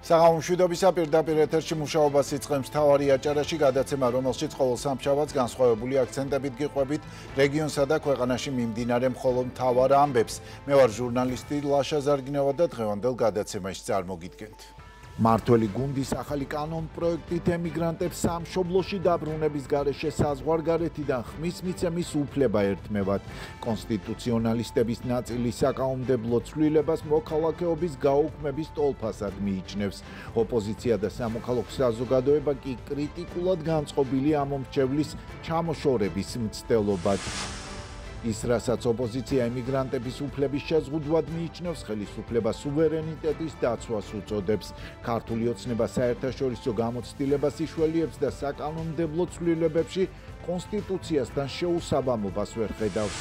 საღამომშვიდობისა პირდაპირ ეთერში მუშაობას იწყებს მთავარი აჭარაში გადაცემა, რომელშიც ყოველ სამშაბათს განსხვავებული აქცენტებით გიყვებით რეგიონსა და ქვეყანაში მიმდინარე მხოლოდ მთავარ ამბებს. მე ვარ ჟურნალისტი ლაშა ზარგინევა და დღევანდელ გადაცემაში წარმოგიდგენთ. მართველი გუნდის ახალი კანონ პროექტით ემიგრანტებს სამშობლოში დაბრუნების გარეშე საზღვარგარეთიდან ხმის მიცემის უფლება ერთმევად. კონსტიტუციონალისტების ნაწილი საკანონმდებლო ცვლილებას მოქალაქეობის გაუქმების ტოლფასად მიიჩნევს. ოპოზიცია და სამოქალაქო საზოგადოება კი კრიტიკულად განწყობილი ამ მომრჩევლის ჩამოშორების მცდელობად. ის, რასაც ოპოზიცია ემიგრანტების უფლების შეზღუდვად მიიჩნევს, ხელისუფლება სუვერენიტეტის დაცვას უწოდებს. ქართული ოცნება საერთაშორისო გამოცდილებას იშველიებს და საკანონმდებლო ცვლილებებში კონსტიტუციასთან შეუსაბამობას ვერ ხედავს.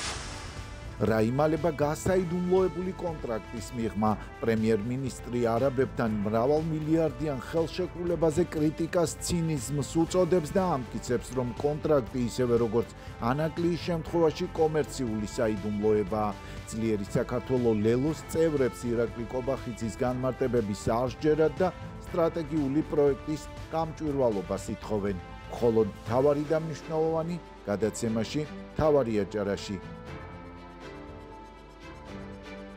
რა იმალება გასაიდუმლოებული კონტრაქტის მიღმა. პრემიერ-მინისტრი არაბებთან მრავალმილიარდიან ხელშეკრულებაზე კრიტიკას ცინიზმს უწოდებს და ამტკიცებს, რომ კონტრაქტი ისევე როგორც ანაკლიის შემთხვევაში კომერციული საიდუმლოებაა. ძლიერი საქართველოს ლელოს წევრებს ირაკლი კობახიძის განმარტებების არ სჯერათ და სტრატეგიული პროექტის გამჭვირვალობას ითხოვენ. მხოლოდ მთავარი და მნიშვნელოვანი გადაცემაში მთავარი აჭარაში.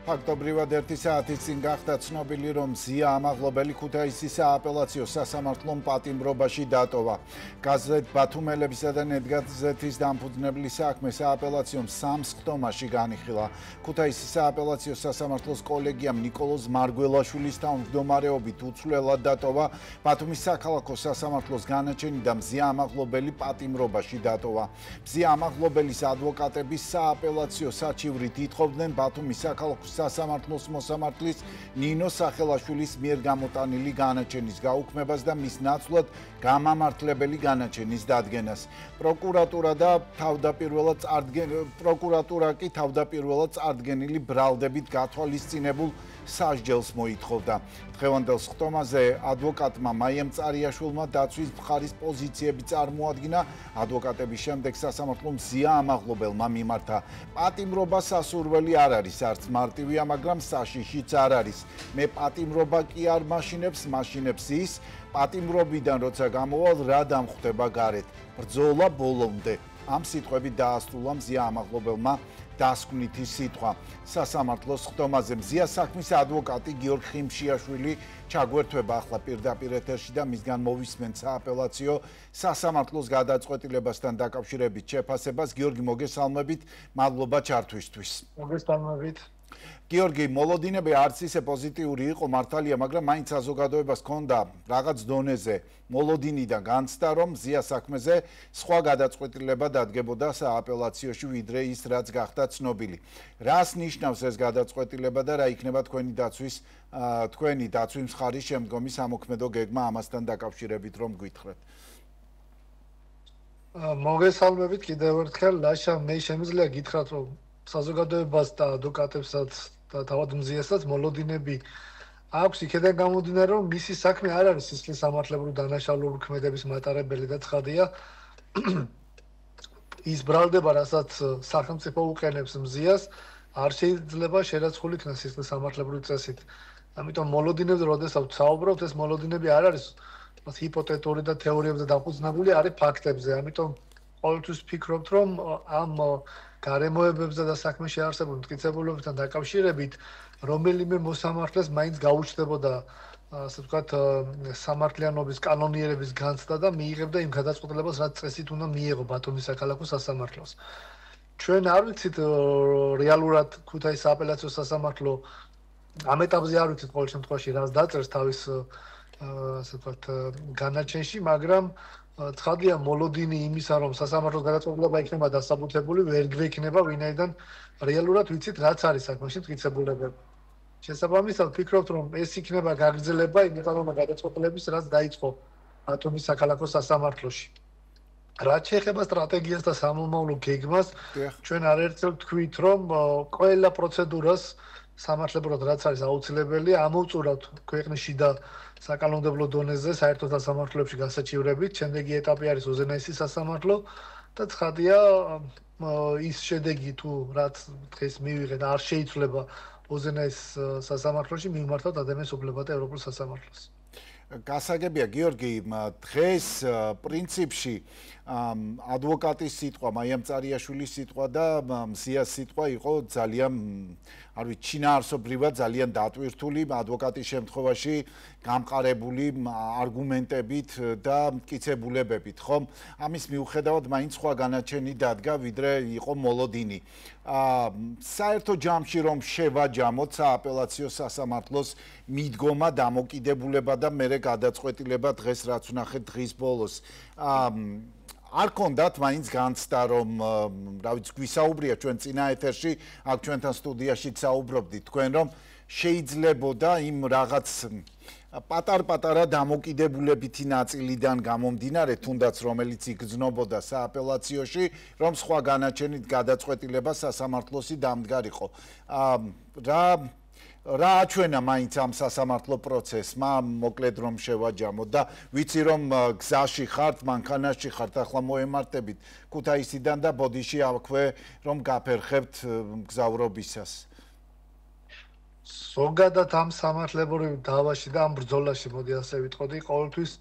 ფაქტობრივად ერთი საათის წინ გახდა ცნობილი, რომ ზია ამაღლობელი ქუთაისის სააპელაციო სასამართლომ პატიმრობაში დატოვა. გაზეთ ბათუმელებისა და ნეტგაზეთის დამფუძნებლის საქმე სააპელაციომ სამსხდომაში განიხილა. ქუთაისის სააპელაციო სასამართლოს კოლეგიამ ნიკოლოზ მარგველაშვილის თავმჯდომარეობით უცვლელად დატოვა. ბათუმის საქალაქო სასამართლოს განაჩენიდან მზია ამაღლობელი პატიმრობაში დატოვა. მზია ამაღლობელის ადვოკატების სააპელაციო საჩივრით ითხოვდნენ ბათუმის საქალაქო სასამართლოს მოსამართლის ნინო სახელაშვილის მიერ გამოტანილი განაჩენის გაუქმებას და მის ნაცვლად გამამართლებელი განაჩენის დადგენას. პროკურატურა კი თავდაპირველად წარდგენილი ბრალდებით გათვალისწინებულ სასჯელს მოითხოვდა. დღევანდელ სხდომაზე ადვოკატმა მაიამ წარიაშვილმა დაცვის მხარის პოზიციები წარმოადგინა. ადვოკატების შემდეგ სასამართლომ ზია ამაღლობელმა მიმართა. პატიმრობა სასურველი არ არის, არც მარტივია, მაგრამ საშიშიც არ არის. მე პატიმრობა კი არ მაშინებს, მაშინებს ის, პატიმრობიდან როცა გამოვალ, რა დამხვდება გარეთ. ბრძოლა ბოლომდე. ამ სიტყვებით დაასრულა მზია ამაღლობელმა დასკვნითი სიტყვა. სასამართლოს სხდომაზე მზიას საქმის ადვოკატი გიორგ ხიმშიაშვილი ჩაგვერთვება ახლა პირდაპირ ეთერში და მისგან მოვისმენთ სააპელაციო სასამართლოს გადაწყვეტილებასთან დაკავშირებით შეფასებას. გიორგი, მოგესალმებით, მადლობა ჩართვისთვის. მოგესალმებით. გიორგი, მოლოდინები არც ისე პოზიტიური იყო, მართალია, მაგრამ მაინც საზოგადოებას ჰქონდა რაღაც დონეზე მოლოდინიდან განცდა, რომ მზია საქმეზე სხვა გადაწყვეტილება დადგებოდა სააპელაციოში, ვიდრე ის, რაც გახდა ცნობილი. რას ნიშნავს ეს გადაწყვეტილება და რა იქნება თქვენი დაცვის მხარის შემდგომი სამოქმედო გეგმა ამასთან დაკავშირებით, რომ გითხრათ? მოგესალმებით კიდევ ერთხელ, ლაშა, მე შემიძლია გითხრათ, რომ საზოგადოებას და ადვოკატებსაც და თავად მზიასაც მოლოდინები აქვს იქედან გამომდინარე, რომ მისი საქმე არ არის სისხლის სამართლებრივი დანაშაულური ქმედების მატარებელი და ცხადია ის ბრალდება, რასაც სახელმწიფო უყენებს მზიას, არ შეიძლება შერაცხული იქნას სისხლის სამართლებრივი წესით. ამიტომ მოლოდინებზე როდესაც ვსაუბრობთ, ეს მოლოდინები არ არის ჰიპოთეტური და თეორიებზე დაფუძნებული, არის ფაქტებზე. ამიტომ ყოველთვის ვფიქრობთ, რომ ამ გარემოებებზე და საქმეში არსებულ მტკიცებულებებთან დაკავშირებით რომელიმე მოსამართლეს მაინც გაუჩნდებოდა ასე ვთქვათ სამართლიანობის კანონიერების განცდა და მიიღებდა იმ გადაწყვეტილებას, რაც წესით უნდა მიეღო ბათუმის საქალაქო სასამართლოს. ჩვენ არ ვიცით რეალურად ქუთაისის სააპელაციო სასამართლო ამ ეტაპზე არ ვიცით ყოველ შემთხვევაში რას დაწერს თავის ასე ვთქვათ განაჩენში, მაგრამ ცხადია მოლოდინი იმისა, რომ სასამართლოს გადაწყვეტილება იქნება დასაბუთებული, ვერ გვექნება, ვინაიდან რეალურად ვიცით, რაც არის საქმეში მტკიცებულებები. შესაბამისად, ვფიქრობთ, რომ ეს იქნება გაგრძელება იმ გადაწყვეტილების, რაც დაიწყო ბათუმის საქალაქო სასამართლოში. რაც შეეხება სტრატეგიას და სამომავლო გეგმას, ჩვენ არაერთხელ ვთქვით, რომ ყველა პროცედურას სამართლებრივად რაც არის აუცილებელი, ამოვწურავთ ქვეყნის შიდა საკანონმდებლო დონეზე საერთო სასამართლოებში გასაჩივრებით. შემდეგი ეტაპი არის უზენაესი სასამართლო და ცხადია ის შედეგი თუ რაც დღეს მივიღეთ არ შეიცვლება უზენაეს სასამართლოში, მივმართოთ ადამიანის უფლებათა ევროპულ სასამართლოს. გასაგებია გიორგი, დღეს პრინციპში ადვოკატის სიტყვა, მაიამ წარიაშვილის სიტყვა და მზიას სიტყვა იყო ძალიან, არ ვიცი, ჩინაარსობრივად ძალიან დატვირთული, ადვოკატის შემთხვევაში გამყარებული არგუმენტებით და მტკიცებულებებით, ხომ? ამის მიუხედავად მაინც სხვა განაჩენი დადგა, ვიდრე იყო მოლოდინი. საერთო ჯამში რომ შევაჯამოთ სააპელაციო სასამართლოს მიდგომა, დამოკიდებულება და მერე გადაწყვეტილება დღეს რაც ვნახეთ დღის ბოლოს. არ კონდათ მაინც განცდა რომ რა ვიცი გვისაუბრია ჩვენ წინა ეთერში აქ ჩვენთან სტუდიაში საუბრობდით თქვენ რომ შეიძლებოდა იმ რაღაც პატარ-პატარა დამოკიდებულებითი ნაწილიდან გამომდინარე თუნდაც რომელიც იგრძნობოდა სააპელაციოში რომ სხვა განაჩენით გადაწყვეტილება სასამართლოსი დამდგარიყო. რა აჩვენა მაინც ამ სასამართლო პროცესმა, მოკლედ რომ შევაჯამოთ და ვიცი რომ გზაში ხართ, მანქანაში ხართ, ახლა მოემართებით ქუთაისიდან და ბოდიში აქვე რომ გაფერხებთ მგზავრობისას. ზოგადად ამ სამართლებრივ დავაში და ამ ბრძოლაში, მოდი ასე ვიტყოდი, ყოველთვის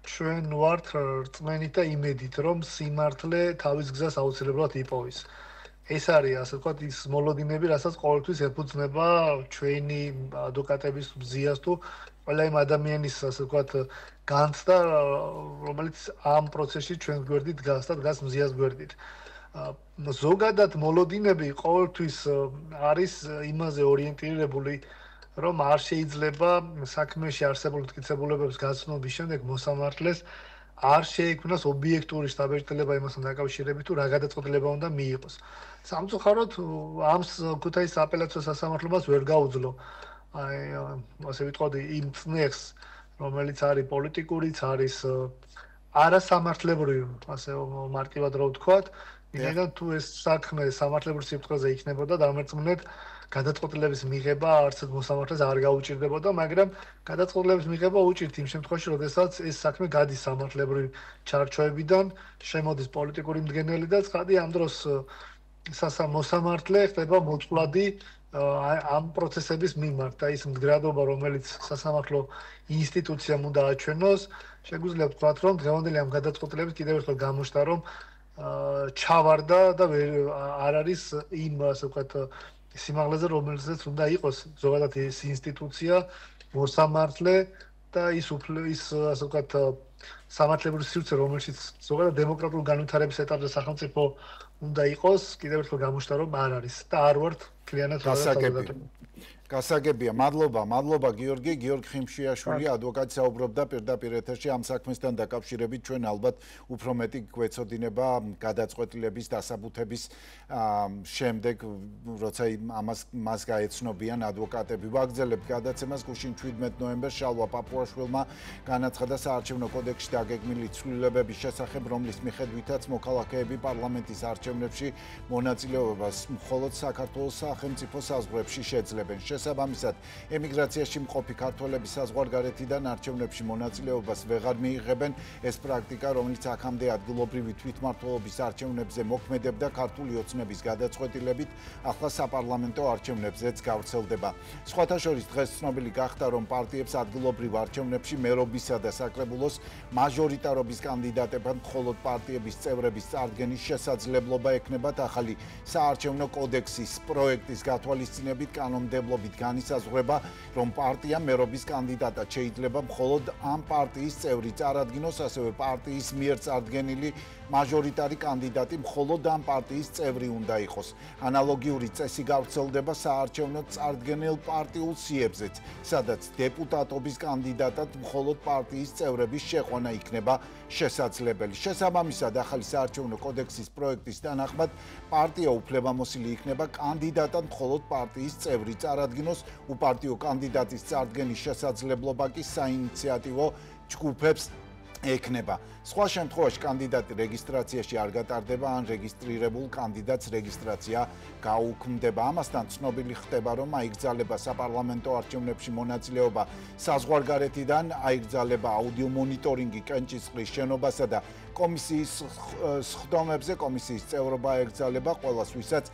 ჩვენ ვართ რწმენით და იმედით, რომ სიმართლე თავის გზას აუცილებლად იპოვის. ეს არის, ასე ვთქვათ, ის მოლოდინები, რასაც ყოველთვის ეფუძნება ჩვენი ადვოკატების მზიას თუ ყველა იმ ადამიანის, ასე ვთქვათ, განცდა, რომელიც ამ პროცესში ჩვენ გვერდით დგას და დგას მზიას გვერდით. ზოგადად მოლოდინები ყოველთვის არის იმაზე ორიენტირებული, რომ არ შეიძლება საქმეში არსებულ მტკიცებულებებს გაცნობის შემდეგ მოსამართლეს არ შეექმნას ობიექტური შთაბეჭდილება იმასთან დაკავშირებით, თუ რა გადაწყვეტილება უნდა მიიღოს. სამწუხაროდ ამ ქუთაისის აპელაციო სასამართლოს ვერ გაუძლო ასე ვიტყოდი იმ წნეხს, რომელიც არის პოლიტიკურიც, არის არასამართლებრივი, ასე მარტივად რო ვთქვათ, ვინაიდან თუ ეს საქმე სამართლებრივ სიფრთხილეზე იქნებოდა დამერწმუნედ გადაწყვეტილების მიღება არცად მოსამართლეს არ გაუჭირდებოდა, მაგრამ გადაწყვეტილების მიღება უჭირთ იმ შემთხვევაში, როდესაც ეს საქმე გადის სამართლებრივ ჩარჩოებიდან, შემოდის პოლიტიკური მდგენელი და ცხადი ამ დროს მოსამართლე ხდება მოწყვლადი ამ პროცესების მიმართ და ის მდგრადობა, რომელიც სასამართლო ინსტიტუციამ უნდა აჩვენოს, შეგვიძლია ვთქვათ, რომ დღევანდელი ამ გადაწყვეტილებით კიდევ ერთხელ გამოჩნდა, რომ ჩავარდა და არ არის იმ, ასე ვთქვათ, სიმაღლეზე, რომელზეც უნდა იყოს ზოგადად ეს ინსტიტუცია, მოსამართლე და ის ასე ვთქვათ, სამართლებრივი სივრცე, რომელშიც ზოგადად დემოკრატიული განვითარების ეტაპზე სახელმწიფო უნდა იყოს, კიდევ ერთხელ გამოჩნდა, რომ არ არის და არ ვართ მთლიანად გასაგებია, მადლობა გიორგი ხიმშიაშვილი, ადვოკატი საუბრობდა პირდაპირ ეთერში ამ საქმესთან დაკავშირებით, ჩვენ ალბათ უფრო მეტი გვეცოდინება გადაწყვეტილების დასაბუთების შემდეგ, როცა მას გაეცნობიან ადვოკატები. ვაგრძელებთ გადაცემას გუშინ 17 ნოემბერს შალვა პაპუაშვილმა განაცხადა საარჩევნო კოდექსში დაგეგმილი ცვლილებების შესახებ, რომლის მიხედვითაც მოქალაქეები პარლამენტის არჩევნებში მონაწილეობას მხოლოდ საქართველოს სახელმწიფო საზღვრებში შეძლებენ. შესაბამისად, ემიგრაციაში მყოფი ქართველების საზღვარგარეთიდან არჩევნებში მონაწილეობას ვეღარ მიიღებენ. ეს პრაქტიკა, რომელიც აქამდე ადგილობრივი თვითმმართველობის არჩევნებზე მოქმედებდა ქართული ოცნების გადაწყვეტილებით, ახლა საპარლამენტო არჩევნებზეც გავრცელდება. სხვათა შორის დღეს ცნობილი გახდა, რომ პარტიებს ადგილობრივ არჩევნებში მერობისა და საკრებულოს მაჟორიტარობის კანდიდატებად მხოლოდ პარტიების წევრების წარდგენის შესაძლებლობა ექნებათ ახალი საარჩევნო კოდექსის პროექტის გათვალისწინებით კანონმდებლობით განისაზღვრება, რომ პარტიამ მერობის კანდიდატად შეიძლება მხოლოდ ამ პარტიის წევრი წარადგინოს, ასევე პარტიის მიერ წარდგენილი მაჟორიტარი კანდიდატი მხოლოდ ამ პარტიის წევრი უნდა იყოს. ანალოგიური წესი გავრცელდება საარჩევნო წარდგენილ პარტიულ სიებზეც, სადაც დეპუტატობის კანდიდატად მხოლოდ პარტიის წევრების შეყვანა იქნება შესაძლებელი. შესაბამისად, ახალი საარჩევნო კოდექსის პროექტის თანახმად პარტია უფლებამოსილი იქნება კანდიდატად მხოლოდ პარტიის წევრი წარადგინოს, უპარტიო კანდიდატის წარდგენის შესაძლებლობა კი საინიციატივო ჯგუფებს ექნება. სხვა შემთხვევაში კანდიდატი რეგისტრაციაში არ გატარდება, ან რეგისტრირებულ კანდიდატს რეგისტრაცია გაუქმდება. ამასთან ცნობილი ხდება, რომ აიგრძალება საპარლამენტო არჩევნებში მონაწილეობა საზღვარგარეთიდან, აიგრძალება აუდიო მონიტორინგი კენჭისყრის შენობასა და კომისიის სხდომებზე, კომისიის წევრობა აიგრძალება ყველას, ვისაც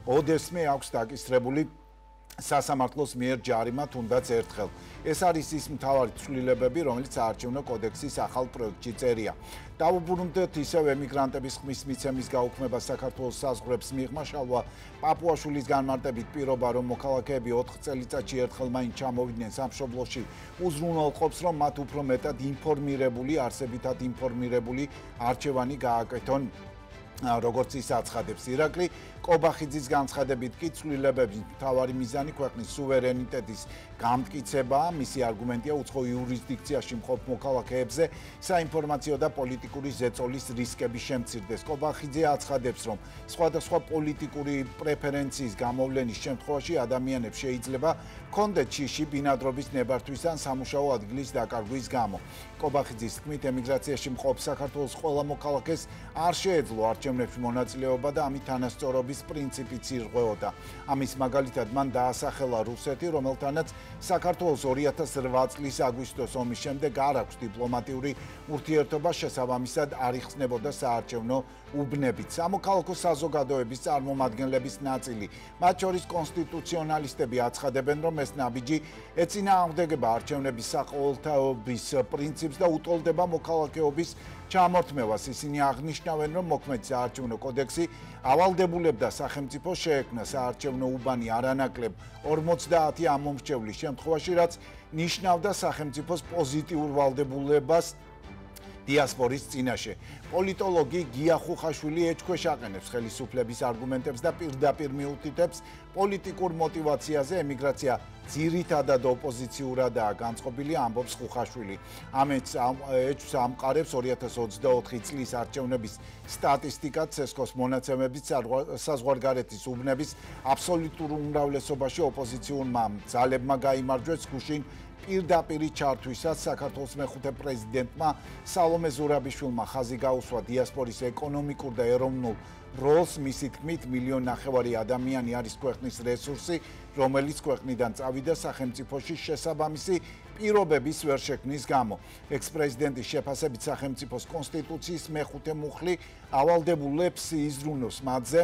ოდესმე აქვს დაკისრებული სასამართლოს მიერ ჯარიმა თუნდაც ერთხელ. ეს არის ის მთავარი ცვლილებები, რომელიც საარჩევნო კოდექსის ახალ პროექტში წერია. დავუბრუნდეთ ისევ ემიგრანტების ხმის მიცემის გაუქმება საქართველოს საზღვრებს მიღმა შალვა პაპუაშვილის განმარტებით პირობა, რომ მოქალაქეები 4 წელიწადში ერთხელ მაინც ჩამოვიდნენ სამშობლოში, უზრუნველყოფს, რომ მათ უფრო მეტად ინფორმირებული, არსებითად ინფორმირებული არჩევანი გააკეთონ. როგორც ის აცხადებს ირაკლი კობახიძის განცხადებით კი ცვლილებების მთავარი მიზანი ქვეყნის სუვერენიტეტის გამტკიცებაა. მისი არგუმენტია უცხო იურისდიქციაში მყოფ მოქალაქეებზე საინფორმაციო და პოლიტიკური ზეწოლის რისკები შემცირდეს. კობახიძე აცხადებს, რომ სხვადასხვა პოლიტიკური პრეფერენციის გამოვლენის შემთხვევაში ადამიანებს შეიძლება ჰქონდეთ შიში ბინადრობის ნებართვის ან სამუშაო ადგილის დაკარგვის გამო. კობახიძის თქმით, ემიგრაციაში მყოფ საქართველოს ყველა მოქალაქეს არ შეეძლო არჩევნებში მონაწილეობა და ამით თანასწორობის პრინციპიც ირღვეოდა. ამის მაგალითად მან დაასახელა რუსეთი, რომელთანაც საქართველოს 2008 წლის აგვისტოს ომის შემდეგ არ აქვს დიპლომატიური ურთიერთობა, შესაბამისად არ იხსნებოდა საარჩევნო უბნებით. სამოქალაქო საზოგადოების წარმომადგენლების ნაწილი, მათ შორის კონსტიტუციონალისტები აცხადებენ, რომ ეს ნაბიჯი ეწინააღმდეგება არჩევნების საყოველთაობის პრინციპს და უტოლდება მოქალაქეობის ჩამორთმევას. ისინი აღნიშნავენ, რომ მოქმედი საარჩევნო კოდექსი ავალდებულებდა სახელმწიფოს შეექმნა საარჩევნო უბანი არანაკლებ 50 ამომრჩევლის შემთხვევაში, რაც ნიშნავდა სახელმწიფოს პოზიტიურ ვალდებულებას დიასპორის წინაშე. პოლიტოლოგი გია ხუხაშვილი ეჭქვეშ აყენებს ხელისუფლების არგუმენტებს და პირდაპირ მიუთითებს პოლიტიკურ მოტივაციაზე. ემიგრაცია ძირითადად ოპოზიციურადაა განწყობილი, ამბობს ხუხაშვილი. ამეთს ეჭვს ამყარებს 2024 წლის არჩევნების სტატისტიკა, ცესკოს მონაცემებით საზღვარგარეთის უბნების აბსოლუტურ უმრავლესობაში ოპოზიციურმა ძალებმა გაიმარჯვეს გუშინ პირდაპირი ჩართვისას საქართველოს მეხუთე პრეზიდენტმა სალომე ზურაბიშვილმა ხაზი გაუსვა დიასპორის ეკონომიკურ და ეროვნულ როლს. მისი თქმით, 1,5 მილიონი ადამიანი არის ქვეყნის რესურსი, რომელიც ქვეყნიდან წავიდა სახელმწიფოში შესაბამისი პირობების ვერ შექმნის გამო. ექს-პრეზიდენტის შეფასებით სახელმწიფოს კონსტიტუციის მეხუთე მუხლი ავალდებულებს იზრუნოს მათზე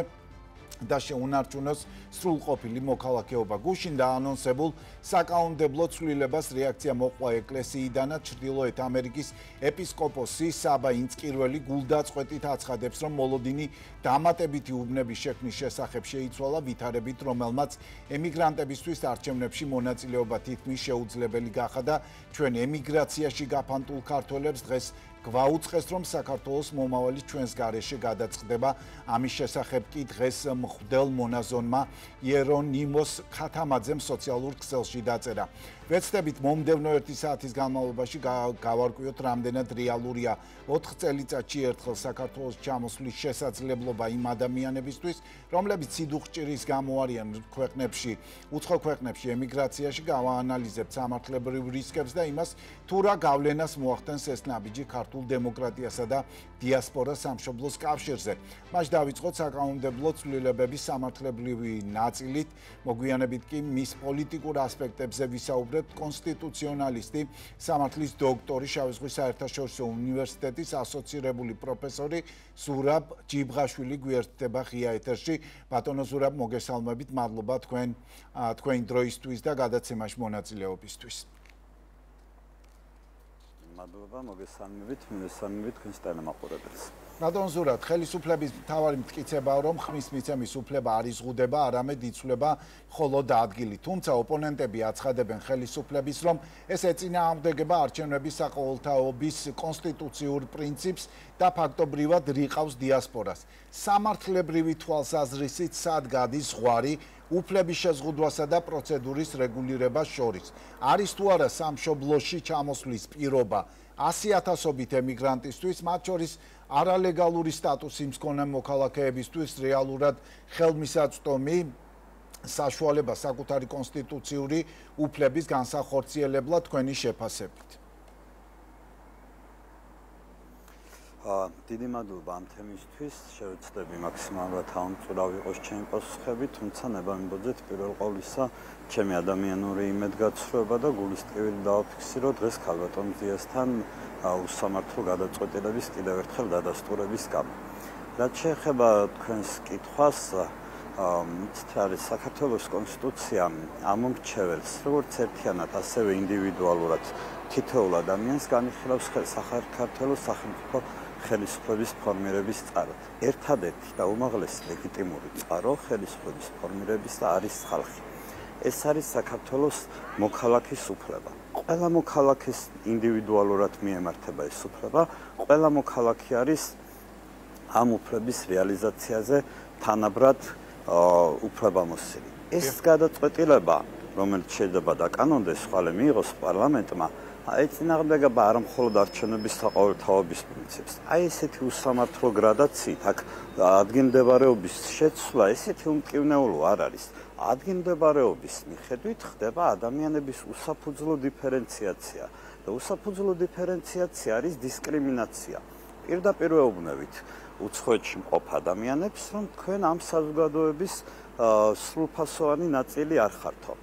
და შეუნარჩუნოს სრულყოფილი მოქალაქეობა. გუშინ დაანონსებულ საკანონმდებლო ცვლილებას რეაქცია მოყვა ეკლესიიდანაც. ჩრდილოეთ ამერიკის ეპისკოპოსი საბა ინწკირველი გულდაწყვეტით აცხადებს, რომ მოლოდინი დამატებითი უბნების შექმნის შესახებ შეიცვალა ვითარებით, რომელმაც ემიგრანტებისთვის არჩევნებში მონაწილეობა თითქმის შეუძლებელი გახადა. ჩვენ ემიგრაციაში გაფანტულ ქართველებს დღეს გვაუწყეს, რომ საქართველოს მომავალი ჩვენს გარეშე გადაწყდება. ამის შესახებ კი დღეს მღვდელ მონაზონმა იერონიმოს ქათამაძემ სოციალურ ქსელში დაწერა. ვეცდებით მომდევნო 1 საათის განმავლობაში გავარკვიოთ, რამდენად რეალურია 4 წელიწადში ერთხელ საქართველოს ჩამოსვლის შესაძლებლობა იმ ადამიანებისთვის, რომლებიც სიდუხჭირის გამო არიან ქვეყნებში, უცხო ქვეყნებში ემიგრაციაში. გავაანალიზებთ სამართლებრივ რისკებს და იმას, თუ რა გავლენას მოახდენს ეს ნაბიჯი ქართულ დემოკრატიასა და დიასპორას სამშობლოს კავშირზე. მას დავიწყოთ საკანონმდებლო ცვლილებების სამართლებრივი ნაწილით, მოგვიანებით კი მის პოლიტიკურ ასპექტებზე ვისაუბრებთ. კონსტიტუციონალისტი, სამართლის დოქტორი, შავი ზღვის საერთაშორისო უნივერსიტეტის ასოცირებული პროფესორი ზურაბ ჯიბღაშვილი გვერდდება ღია ეთერში. ბატონო ზურაბ, მოგესალმებით, მადლობა თქვენი დროისთვის და გადაცემაში მონაწილეობისთვის. მადლობა, მოგესალმებით თქვენს ტელემაყურებელს. ბატონ ზურაბ, ხელისუფლების მთავარი მტკიცებაა, რომ ხმის მიცემის უფლება არ იზღუდება, არამედ იცვლება მხოლოდ ადგილი. თუმცა ოპონენტები აცხადებენ ხელისუფლების, რომ ეს ეწინააღმდეგება არჩევნების საყოველთაობის კონსტიტუციურ პრინციპს და ფაქტობრივად რიყავს დიასპორას. სამართლებრივი თვალსაზრისით სად გადის ზღვარი უფლების შეზღუდვასა და პროცედურის რეგულირებას შორის? არის თუ არა სამშობლოში ჩამოსვლის პირობა 100,000-ობით ემიგრანტისთვის, მათ შორის არალეგალური სტატუსი მქონე მოქალაქეებისთვის რეალურად ხელმისაწვდომი საშუალება საკუთარი კონსტიტუციური უფლების განსახორციელებლად თქვენი შეფასებით? დიდი მადლობა ამ თემისთვის. შევეცდები მაქსიმალურად ამწურავ იყოს ჩემი პასუხები, თუმცა ნებამიბოძეთ პირველ ყოვლისა ჩემი ადამიანური იმედგაცრუება და გულის ტკივილი დავაფიქსირო დღეს ქალბატონ ზიასთან უსამართლო გადაწყვეტილების კიდევ ერთხელ დადასტურების გამო. რაც შეეხება თქვენს კითხვას, არის საქართველოს კონსტიტუცია ამომრჩეველს როგორც ერთიანად, ასევე ინდივიდუალურად თითოეულ ადამიანს განიხილავს საქართველოს სახელმწიფო ხელისუფლების ფორმირების წყაროდ. ერთადერთი და უმაღლესი ლეგიტიმური წყარო ხელისუფლების ფორმირების არის ხალხი. ეს არის საქართველოს მოქალაქის უფლება. ყველა მოქალაქის ინდივიდუალურად მიემართება ეს უფლება, ყველა მოქალაქე არის ამ უფლების რეალიზაციაზე თანაბრად უფლებამოსილი. ეს გადაწყვეტილება, რომელიც შეიძლება დაკანონდეს, ხვალე მიიღოს პარლამენტმა, ეწინააღმდეგება არა მხოლოდ არჩევნების საყოველთაობის პრინციპს. აი ესეთი უსამართლო გრადაციით აქ ადგილმდებარეობის შეცვლა ესეთი უმკივნეულო არ არის. ადგილმდებარეობის მიხედვით ხდება ადამიანების უსაფუძვლო დიფერენციაცია და უსაფუძვლო დიფერენციაცია არის დისკრიმინაცია. პირდაპირ ვეუბნებით უცხოეთში მყოფ ადამიანებს, რომ თქვენ ამ საზოგადოების სრულფასოვანი ნაწილი არ ხართო.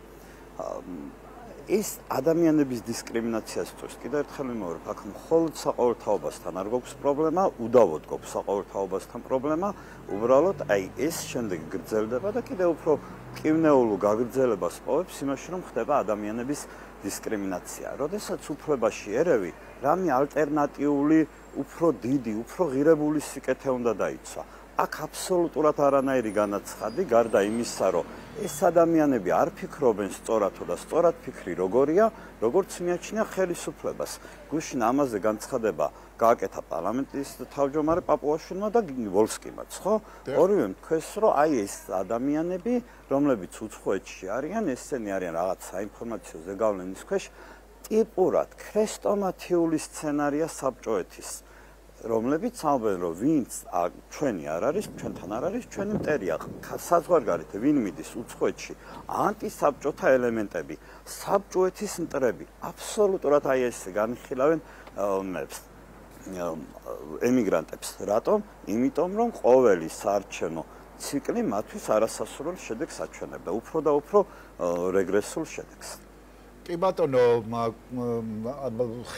ეს ადამიანების დისკრიმინაციას თორს კიდევ ერთხელ ვიმეორებ, აქ მხოლოდ საყოველთაობასთან არ გვაქვს პრობლემა, უდავოდ გვაქვს საყოველთაობასთან პრობლემა, უბრალოდ აი ეს შემდეგ გრძელდება და კიდევ უფრო მკივნეულო გაგრძელებას პოვებს იმაში, რომ ხდება ადამიანების დისკრიმინაცია. როდესაც უფლებაში ერევი, რამე ალტერნატიული, უფრო დიდი, უფრო ღირებული სიკეთე უნდა დაიცვა. აქ აბსოლუტურად არანაირი განაცხადი, გარდა იმისა, რომ ეს ადამიანები არ ფიქრობენ სწორადო და სწორად ფიქრი როგორია, როგორც მიაჩნია ხელისუფლებას. გუშინ ამაზე განცხადება გააკეთა პარლამენტის თავმჯდომარე პაპუაშვილმა და ვოლსკიმაც, ხო? ორივემ თქვეს, რომ აი ეს ადამიანები, რომლებიც უცხოეთში არიან, ესენი არიან რაღაც საინფორმაციო ზეგავლენის ქვეშ, ტიპურად ქრესტომათიული სცენარია საბჭოეთის. რომლებიც ამბობენ, რომ ვინც ჩვენი არ არის, ჩვენთან არ არის, ჩვენი მტერია. საზღვარგარეთ ვინ მიდის უცხოეთში, ანტისაბჭოთა ელემენტები, საბჭოეთის მტრები, აბსოლუტურად აი ეს განიხილავენ ემიგრანტებს. რატომ? იმიტომ, რომ ყოველი საარჩევნო ციკლი მათთვის არასასურველ შედეგს აჩვენებდა, უფრო და უფრო რეგრესულ შედეგს. კი ბატონო,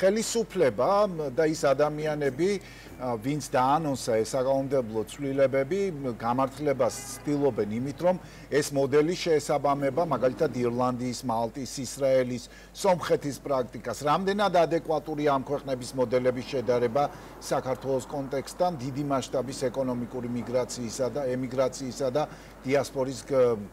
ხელისუფლება და ის ადამიანები, ვინც დაანონსა ეს საკანონმდებლო ცვლილებები, გამართლებას ცდილობენ იმით, რომ ეს მოდელი შეესაბამება მაგალითად ირლანდიის, მალტის, ისრაელის, სომხეთის პრაქტიკას. რამდენად ადეკვატურია ამ ქვეყნების მოდელების შედარება საქართველოს კონტექსტთან, დიდი მასშტაბის ეკონომიკური მიგრაციისა და ემიგრაციისა და დიასპორის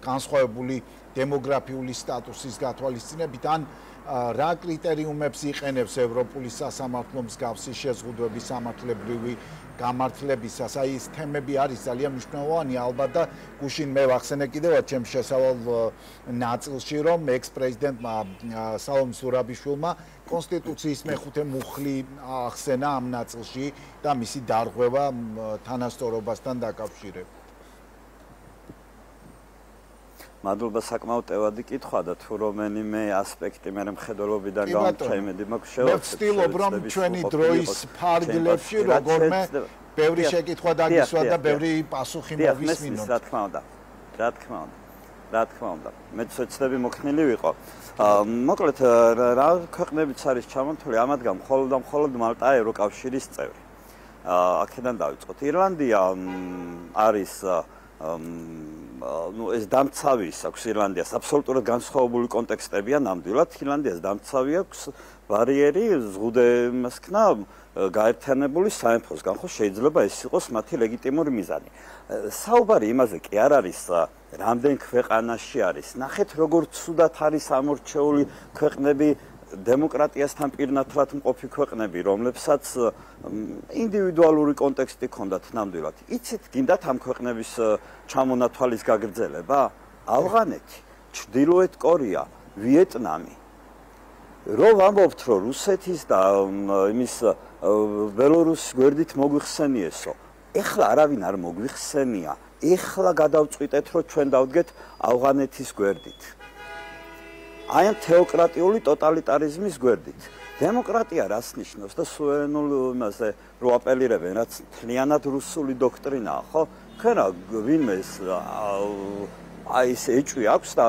განსხვავებული დემოგრაფიული სტატუსის გათვალისწინებით ან რა კრიტერიუმებს იყენებს ევროპული სასამართლო მსგავსი შეზღუდვების სამართლებრივი გამართლებისას. აი ეს თემები არის ძალიან მნიშვნელოვანი ალბათ და გუშინ მე ვახსენე კიდევაც ჩემს შესავალ ნაწილში, რომ ექს-პრეზიდენტმა სალომე ზურაბიშვილმა კონსტიტუციის მეხუთე მუხლი ახსენა ამ ნაწილში და მისი დარღვევა თანასწორობასთან დაკავშირებით. მადლობა, საკმაოდ ტევადი კითხვა და თუ რომელიმე ასპექტი მე მხედველობიდან გამომჩა იმედი მაქვს შევაცდეთ. მე ვცდილობ, რომ ჩვენი დროის ფარგლებში როგორმე ბევრი შეკითხვა დაგისვა და ბევრი პასუხი მოვისმინოთ. რა თქმა უნდა. მე ცოტნები მოქნილი ვიყო. მოკლედ რა ქვეყნებიც არის ჩამონთვლილი, ამათგან მხოლოდ მალტა ევროკავშირის წევრი. აქედან დავიწყოთ. ირლანდია არის ეს დამცავი აქვს ირლანდიას, აბსოლუტურად განსხვავებული კონტექსტებია ნამდვილად. ირლანდიას დამცავი აქვს ბარიერი ზღუდემასქნა გაერთიანებული სამეფოსგან, ხო შეიძლება ეს იყოს მათი ლეგიტიმური მიზანი. საუბარი იმაზე კი არ არის რამდენ ქვეყანაში არის. ნახეთ როგორ ცუდად არის ამორჩეული ქვეყნები დემოკრატიასთან პირნათლად მყოფი ქვეყნები, რომლებსაც ინდივიდუალური კონტექსტი ჰქონდათ ნამდვილად. იცით, გინდათ ამ ქვეყნების ჩამონათვალის გაგრძელება? ავღანეთი, ჩრდილოეთ კორეა, ვიეტნამი. რო ვამბობთ, რომ რუსეთის და იმის ბელორუსის გვერდით მოგვიხსენიესო, ეხლა არავინ არ მოგვიხსენია. ეხლა გადავწყვიტეთ, რომ ჩვენ დავდგეთ ავღანეთის გვერდით. აი ამ თეოკრატიული ტოტალიტარიზმის გვერდით. დემოკრატია რას ნიშნავს და სუვერენულ იმაზე რო აპელირებენ, რაც მთლიანად რუსული დოქტრინაა, ხო? თქვენ ვინმე აი ეს ეჭვი აქვს და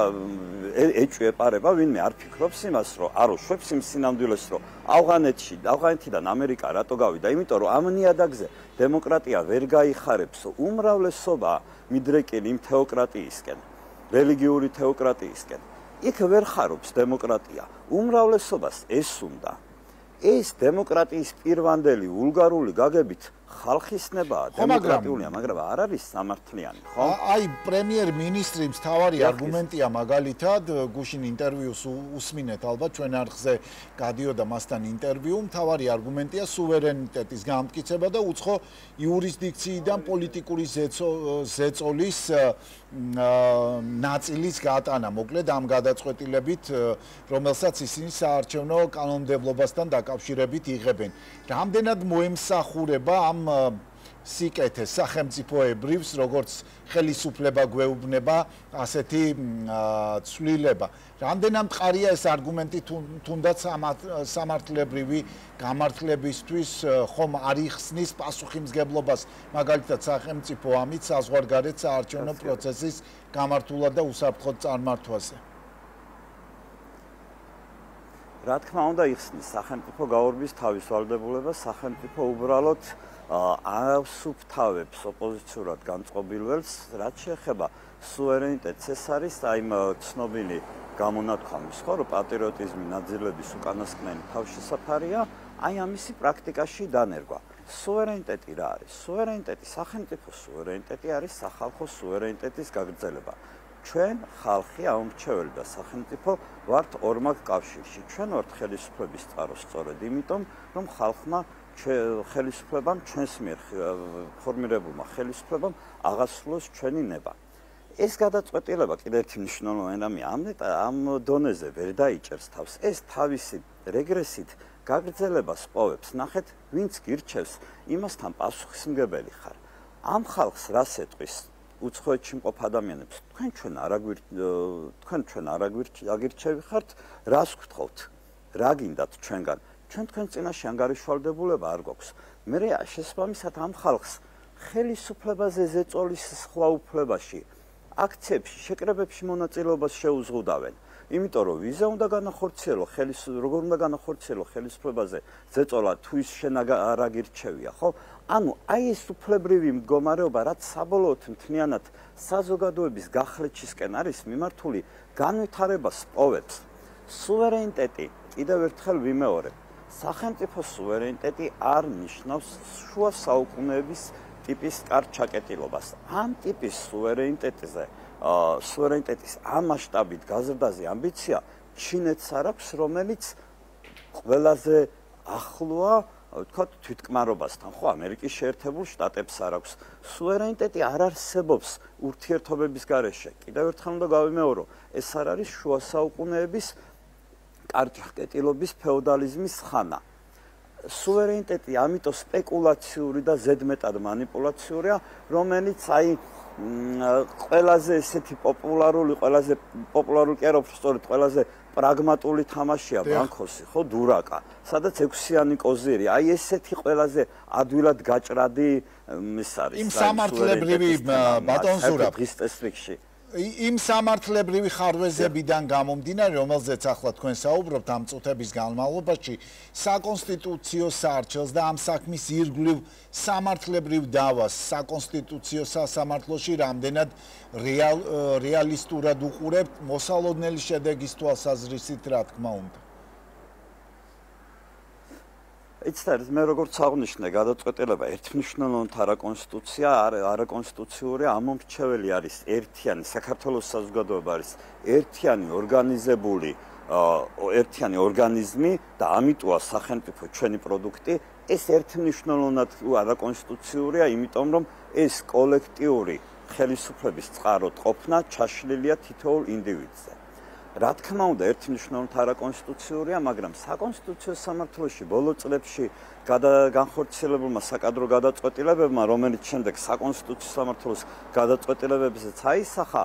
ეჭვეპარება ვინმე არ ფიქრობს იმას, რომ არო შვებს იმ სინამდვილეს, რომ ავღანეთიდან ამერიკა რატო გავიდა, იმიტომ რომ ამ ნიადაგზე დემოკრატია ვერ გაიხარებს, უმრავლესობა მიდრეკილი იმ თეოკრატიისკენ, რელიგიური თეოკრატიისკენ. იქ ვერ ხარობს დემოკრატია. უმრავლესობას ეს უნდა. ეს დემოკრატიის პირვანდელი ვულგარული გაგებით ხალხისნებაა, დემოკრატიულია, მაგრამ არ არის სამართლიანი, ხო? აი, პრემიერ-მინისტრის მთავარი არგუმენტია მაგალითად, გუშინ ინტერვიუს უსმინეთ ალბათ, ჩვენ არხზე გადიოდა მასთან ინტერვიუ, მთავარი არგუმენტია სუვერენიტეტის გამტკიცება და უცხო იურისდიქციიდან პოლიტიკური ზეწოლის ნაწილის გატანა, მოკლედ ამ გადაწყვეტილებით, რომელსაც ისინი საარჩევნო კანონმდებლობასთან დაკავშირებით იღებენ. რამდენად მოემსახურება ამ სიკეთეს სახელმწიფოებრივს, როგორც ხელისუფლება გვეუბნება ასეთი ცვლილება. რამდენად მყარია ეს არგუმენტი თუნდაც სამართლებრივი გამართლებისთვის ხომ არ იხსნის პასუხისმგებლობას, მაგალითად სახელმწიფო ამით საზღვარგარეთ საარჩევნო პროცესის გამართულად და უსაფრთხოდ წარმართვაზე. რა თქმა უნდა იხსნის სახელმწიფო გაურბის თავისვალდებულებას, სახელმწიფო უბრალოდ ასუფთავებს ოპოზიციურად განწყობილველს, რაც შეეხება სუვერენიტეტს, ეს არის აი ცნობილი გამონათქვამის, ხო, რომ პატრიოტიზმი ნაძილების უკანასკნელი თავშესაფარია, აი ამისი პრაქტიკაში დანერგვა. სუვერენიტეტი რა არის? სუვერენიტეტი, სახელმწიფო სუვერენიტეტი არის სახალხო სუვერენიტეტის გაგრძელება. ჩვენ ხალხი ამომრჩეველი და სახელმწიფო ვართ ორმაგ კავშირში. ჩვენ ვართ ხელისუფლების წყარო სწორედ იმიტომ, რომ ხალხმა ხელისუფლებამ ჩვენს მიერ ფორმირებულმა ხელისუფლებამ აღასრულოს ჩვენი ნება. ეს გადაწყვეტილება კიდევ ერთი მნიშვნელოვანი რამეა, ამ დონეზე ვერ დაიჭერს თავს. ეს თავისი რეგრესით გაგრძელებას პოვებს. ნახეთ, ვინც გირჩევს, იმასთან პასუხისმგებელი ხარ. ამ ხალხს რას ეტყვის? უცხოეთში მყოფ ადამიანებს, თქვენ ჩვენ არ აგირჩევი ხართ, რას გთხოვთ? რა გინდათ ჩვენგან? ჩვენ თქვენ წინაშე ანგარიშვალდებულება არ გვაქვს. მე შესაბამისად ამ ხალხს ხელისუფლებაზე ზეწოლის სხვა უფლებაში, აქციებში, შეკრებებში მონაწილეობას შეუზღუდავენ. იმიტომ რომ ვიზა უნდა განახორციელო, როგორ უნდა განახორციელო ხელისუფლებაზე ზეწოლა თუ ის შენ არ აგირჩევია, ხო? ანუ აი ეს უფლებრივი მდგომარეობა, რაც საბოლოოდ მთლიანად საზოგადოების გახლეჩისკენ არის მიმართული, განვითარებას პოვებს. სუვერენიტეტი, კიდევ ერთხელ ვიმეორებ, სახელმწიფო სუვერენიტეტი არ ნიშნავს შუა საუკუნეების ტიპის კარგ ჩაკეტილობას. ამ ტიპის სუვერენიტეტის ამ მასშტაბით გაზრდაზე ამბიცია ჩინეთს არ აქვს, რომელიც ყველაზე ახლოა ვთქვათ თვითკმარობასთან, ხო, ამერიკის შეერთებულ შტატებს არ აქვს. სუვერენიტეტი არ არსებობს ურთიერთობების გარეშე. კიდევ ერთხელ უნდა გავიმეორო, ეს არ არის შუა საუკუნეების კარჭახკეტილობის ფეოდალიზმის ხანა. სუვერენიტეტი ამიტომ სპეკულაციური და ზედმეტად манипуляციურია, რომელიც აი ყველაზე ესეთი პოპულარული კი არა, სწორედ ყველაზე პრაგმატული თამაშია ბანკოსი, ხო, დურაკა, სადაც 6-იანი კოზირი, აი ესეთი ყველაზე ადვილად გაჭრადი ის არის. იმ სამართლებრივი ბატონზურა დღის წესრიგში. იმ სამართლებრივი ხარვეზებიდან გამომდინარე, რომელზეც ახლა თქვენ საუბრობთ ამ წუთების განმავლობაში, საკონსტიტუციო საარჩევნს და ამ საქმის ირგვლივ სამართლებრივ დავას საკონსტიტუციო სასამართლოში რამდენად რეალისტურად უყურებთ მოსალოდნელი შედეგის თვალსაზრისით, რა თქმა უნდა. იცით, მე როგორც აღნიშნე, გადაწყვეტილება ერთმნიშვნელოვნად არაკონსტიტუციური, ამომრჩეველი არის ერთიანი საქართველოს საზოგადოება არის ერთიანი ორგანიზმი და ამიტოა სახელმწიფო ჩვენი პროდუქტი, ეს ერთმნიშვნელოვნად არაკონსტიტუციურია, იმიტომ რომ ეს კოლექტიური ხელისუფლების წყაროდ ყოფნა ჩაშლილია თითოეულ ინდივიდზე. რა თქმა უნდა, ერთმნიშვნელოვნად არაკონსტიტუციურია, მაგრამ საკონსტიტუციო სამართლოში ბოლო წლებში განხორციელებულმა საკადრო გადაწყვეტილებებმა, რომელიც შემდეგ საკონსტიტუციო სამართლოს გადაწყვეტილებებზეც აისახა,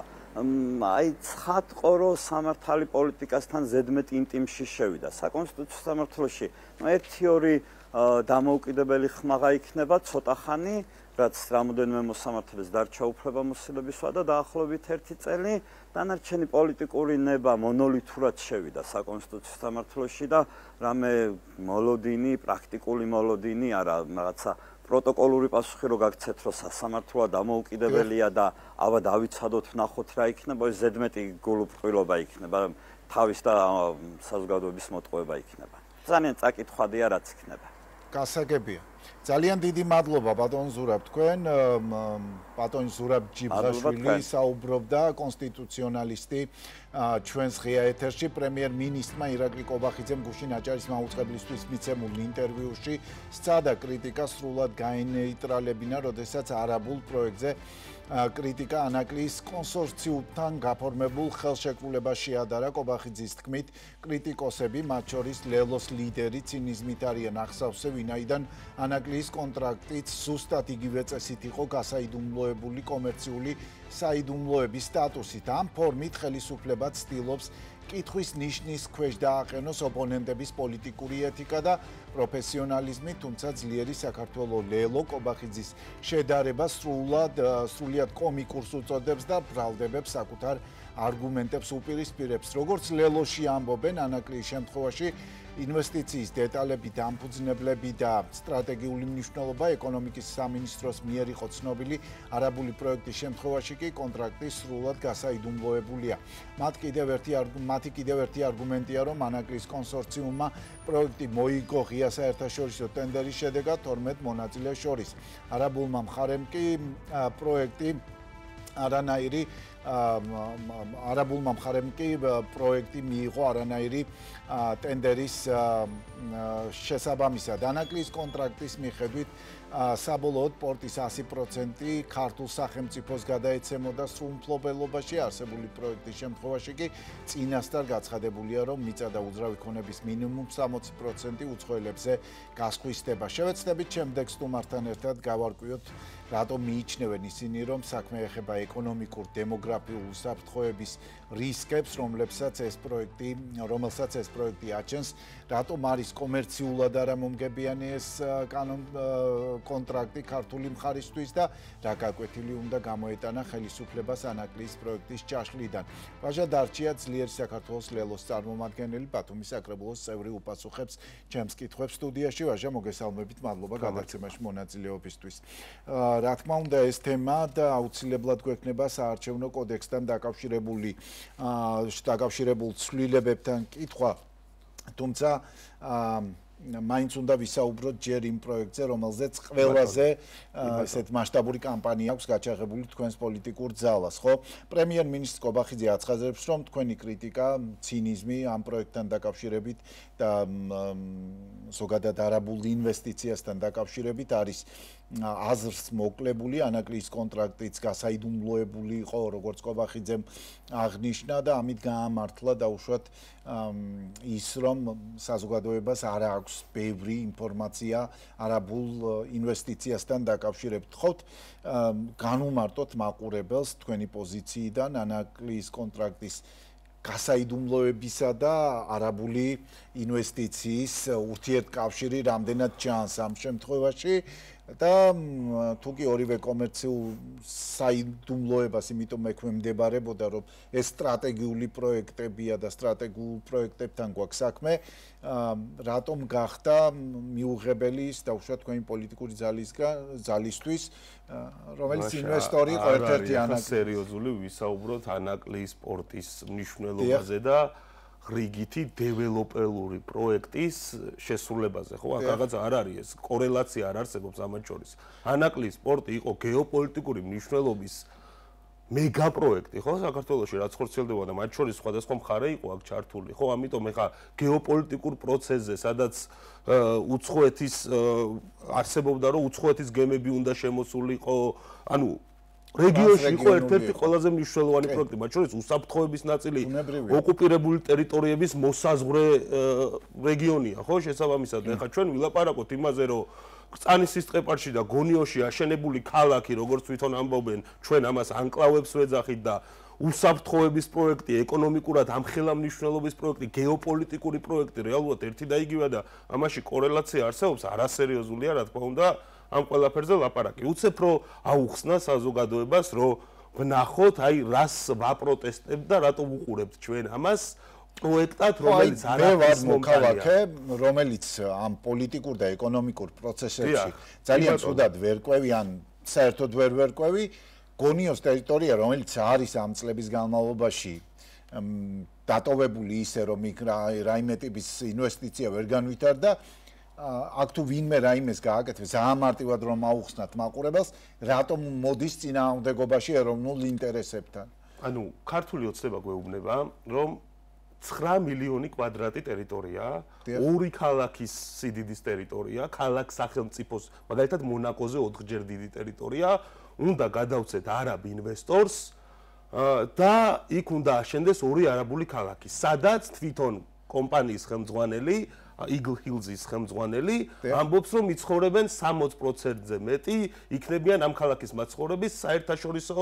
აი ცხადყო, რომ სამართალი პოლიტიკასთან ზედმეტ ინტიმში შევიდა. საკონსტიტუციო სამართლოში ერთი-ორი დამოუკიდებელი ხმაღა იქნება ცოტა ხანი, რაც რამოდენიმე მოსამართლეს დარჩა უფლებამოსილებისვა და დაახლოებით 1 წელი დანარჩენი პოლიტიკური ნება მონოლითურად შევიდა საკონსტიტუციო სამართლოში და რამე მოლოდინი, პრაქტიკული მოლოდინი არა, რაღაცა პროტოკოლური პასუხი რო გაგცეთ, რომ სასამართლოა დამოუკიდებელია და აბა დავიცადოთ, ვნახოთ რა იქნება, ეს ზედმეტი გულუბრყვილობა იქნება, თავის და საზოგადოების მოტყუება იქნება. ძალიან წაკითხვადია რაც იქნება. გასაგებია. ძალიან დიდი მადლობა ბატონ ზურაბ თქვენ. ბატონ ზურაბ ჯიბღაშვილი საუბრობდა კონსტიტუციონალისტი ჩვენს ღია ეთერში პრემიერ-მინისტრმა ირაკლი კობახიძემ გუშინ აჭარის მაუწყებლისთვის მიცემულ ინტერვიუში სცადა კრიტიკა სრულად გაენეიტრალებინა, როდესაც არაბულ პროექტზე კრიტიკა ანაკლის კონსორციუმთან გაფორმებულ ხელშეკრულებას შეადარა. კობახიძის თქმით, კრიტიკოსები, მათ შორის ლელოს ლიდერი ცინიზმით არიან ახსავსე, ვინაიდან ანაკლის კონტრაქტიც ზუსტად იგივე წესით იყო გასაიდუმლოებული კომერციული საიდუმლოების სტატუსით. ამ ფორმით ხელისუფლება ცდილობს კითხვის ნიშნის ქვეშ დააყენოს ოპონენტების პოლიტიკური ეთიკა და პროფესიონალიზმი, თუმცა ძლიერი საქართველოს ლელო კობახიძის შედარება სრულიად კომიკურს უწოდებს და ბრალდებებს საკუთარ არგუმენტებს უპირისპირებს. როგორც ლელოში ამბობენ, ანაკლის შემთხვევაში ინვესტიციის დეტალები, დამფუძნებლები და სტრატეგიული მნიშვნელობა ეკონომიკის სამინისტროს მიერ იყო ცნობილი, არაბული პროექტის შემთხვევაში კი კონტრაქტი სრულად გასაიდუმლოებულია. მათი კიდევ ერთი არგუმენტია, რომ ანაკლის კონსორციუმმა პროექტი მოიგო ღია საერთაშორისო ტენდერის შედეგად 12 მონაწილეს შორის. არაბულმა მხარემ კი პროექტი პროექტი მიიღო არანაირი ტენდერის შესაბამისად. ანაკლის კონტრაქტის მიხედვით საბოლოოდ პორტის 100% ქართულ სახელმწიფოს გადაეცემოდა სრულ მფლობელობაში არსებული პროექტის შემთხვევაში კი წინასწარ გაცხადებულია, რომ მიწა და უძრავი ქონების მინიმუმ 60% უცხოელებზე გასხვისდება. შევეცდებით შემდეგ სტუმართან ერთად გავარკვიოთ, რატომ მიიჩნევენ ისინი, რომ საქმე ეხება ეკონომიკურ დემოგრაფიულ უსაფრთხოების რისკებს, რომელსაც ეს პროექტი აჩენს, რატომ არის კომერციულად არამომგებიანი ეს კონტრაქტი ქართული მხარისთვის და რა გაკვეთილი უნდა გამოეტანა ხელისუფლებას ანაკლის პროექტის ჭაშლიდან. ვაჟა დარჩია ძლიერი საქართველოს ლელოს წარმომადგენელი, ბათუმის საკრებულოს წევრი უპასუხებს ჩემს კითხვებს სტუდიაში. ვაჟა, მოგესალმებით, მადლობა გადაცემაში მონაწილეობისთვის. რა თქმა უნდა, ეს თემა და აუცილებლად გვექნება საარჩევნო კოდექსთან დაკავშირებულ ცვლილებებთან კითხვა, თუმცა მაინც უნდა ვისაუბროთ ჯერ იმ პროექტზე, რომელზეც ყველაზე ესეთ მასშტაბური კამპანია აქვს გაჩაღებული თქვენს პოლიტიკურ ძალას, ხო? პრემიერ-მინისტრი კობახიძე აცხადებს, რომ თქვენი კრიტიკა, ცინიზმი ამ პროექტთან დაკავშირებით და ზოგადად არაბულ ინვესტიციასთან დაკავშირებით არის აზრს მოკლებული, ანაკლის კონტრაქტიც გასაიდუმლოებული იყო, როგორც კობახიძემ აღნიშნა და ამით გაამართლა დაუშვათ ის, რომ საზოგადოებას არ აქვს ბევრი ინფორმაცია არაბულ ინვესტიციასთან დაკავშირებით. ხოთ განუმარტოთ მაყურებელს თქვენი პოზიციიდან ანაკლის კონტრაქტის გასაიდუმლოებისა და არაბული ინვესტიციის ურთიერთკავშირი რამდენად ჩანს ამ შემთხვევაში და თუ კი ორივე კომერციულ საიდუმლოებას, იმიტომ მექვემდებარებოდა, რომ ეს სტრატეგიული პროექტებია და სტრატეგიულ პროექტებთან გვაქვს საქმე, რატომ გახდა მიუღებელი ის დაუშვათ თქვენი პოლიტიკური ძალისთვის, რომელიც ინვესტორი იყო ერთ-ერთი ანაკლის. სერიოზული ვისაუბროთ ანაკლის სპორტის მნიშვნელობაზე და რიგითი დეველოპერული პროექტის შესრულებაზე, ხო? აქ რაღაც არ არის ეს კორელაცია არ არსებობს ამათ შორის. ანაკლის სპორტი იყო გეოპოლიტიკური მნიშვნელობის მეგა პროექტი, ხო, საქართველოში რაც ხორციელდება და მათ შორის სხვადასხვა მხარე იყო აქ ჩართული, ხო? ამიტომ ეხა გეოპოლიტიკურ პროცესზე, სადაც უცხოეთის არსებობდა, რომ უცხოეთის გემები უნდა შემოსულიყო, ანუ რეგიონში იყო ერთ-ერთი ყველაზე მნიშვნელოვანი პროექტი, მათ შორის უსაფრთხოების ნაწილი ოკუპირებული ტერიტორიების მოსაზღვრე რეგიონია, ხო? შესაბამისად, ეხა ჩვენ ვილაპარაკოთ იმაზე, რომ კრწანის სისტყეპარში და გონიოში აშენებული ქალაქი, როგორც თვითონ ამბობენ, ჩვენ ამას ანკლავებს ვეძახით და უსაფრთხოების პროექტი, ეკონომიკურად ამხელა მნიშვნელობის პროექტი, გეოპოლიტიკური პროექტი რეალურად ერთი და იგივეა და ამაში კორელაცია არსებობს, არასერიოზულია, რა თქმა უნდა. ამ ყველაფერზე ლაპარაკი. უცებ რო აუხსნა საზოგადოებას, რომ ვნახოთ, აი რას ვაპროტესტებთ და რატომ უყურებთ ჩვენ ამას პროექტად, რომელიც არის მოქალაქე, რომელიც ამ პოლიტიკურ და ეკონომიკურ პროცესებში ძალიან ცუდად ვერ ყვევი, ან საერთოდ ვერ ყვევი, გონიოს ტერიტორია, რომელიც არის ამ წლების განმავლობაში დატოვებული ისე, რომ იქ რაიმე ტიპის ინვესტიცია ვერ განვითარდა, აქ თუ ვინმე რაიმეს გააკეთებს, ამარტივად რომ აუხსნათ მაყურებელს, რატომ მოდის წინააღმდეგობაში ეროვნულ ინტერესებთან? ანუ ქართული ოცნება გვეუბნება, რომ 9 მილიონი კვადრატი ტერიტორია, ორი ქალაქის სიდიდის ტერიტორია, ქალაქ სახელმწიფოს, მაგალითად მონაკოზე 4-ჯერ დიდი ტერიტორია, უნდა გადავცეთ არაბ ინვესტორს და იქ უნდა აშენდეს ორი არაბული ქალაქი, სადაც თვითონ კომპანიის ხელმძღვანელი Eagle Hills-ის ხელმძღვანელი ამბობს, რომ იცხოვრებენ 60%-ზე მეტი იქნებიან ამ ქალაქის მაცხოვრების საერთაშორისო,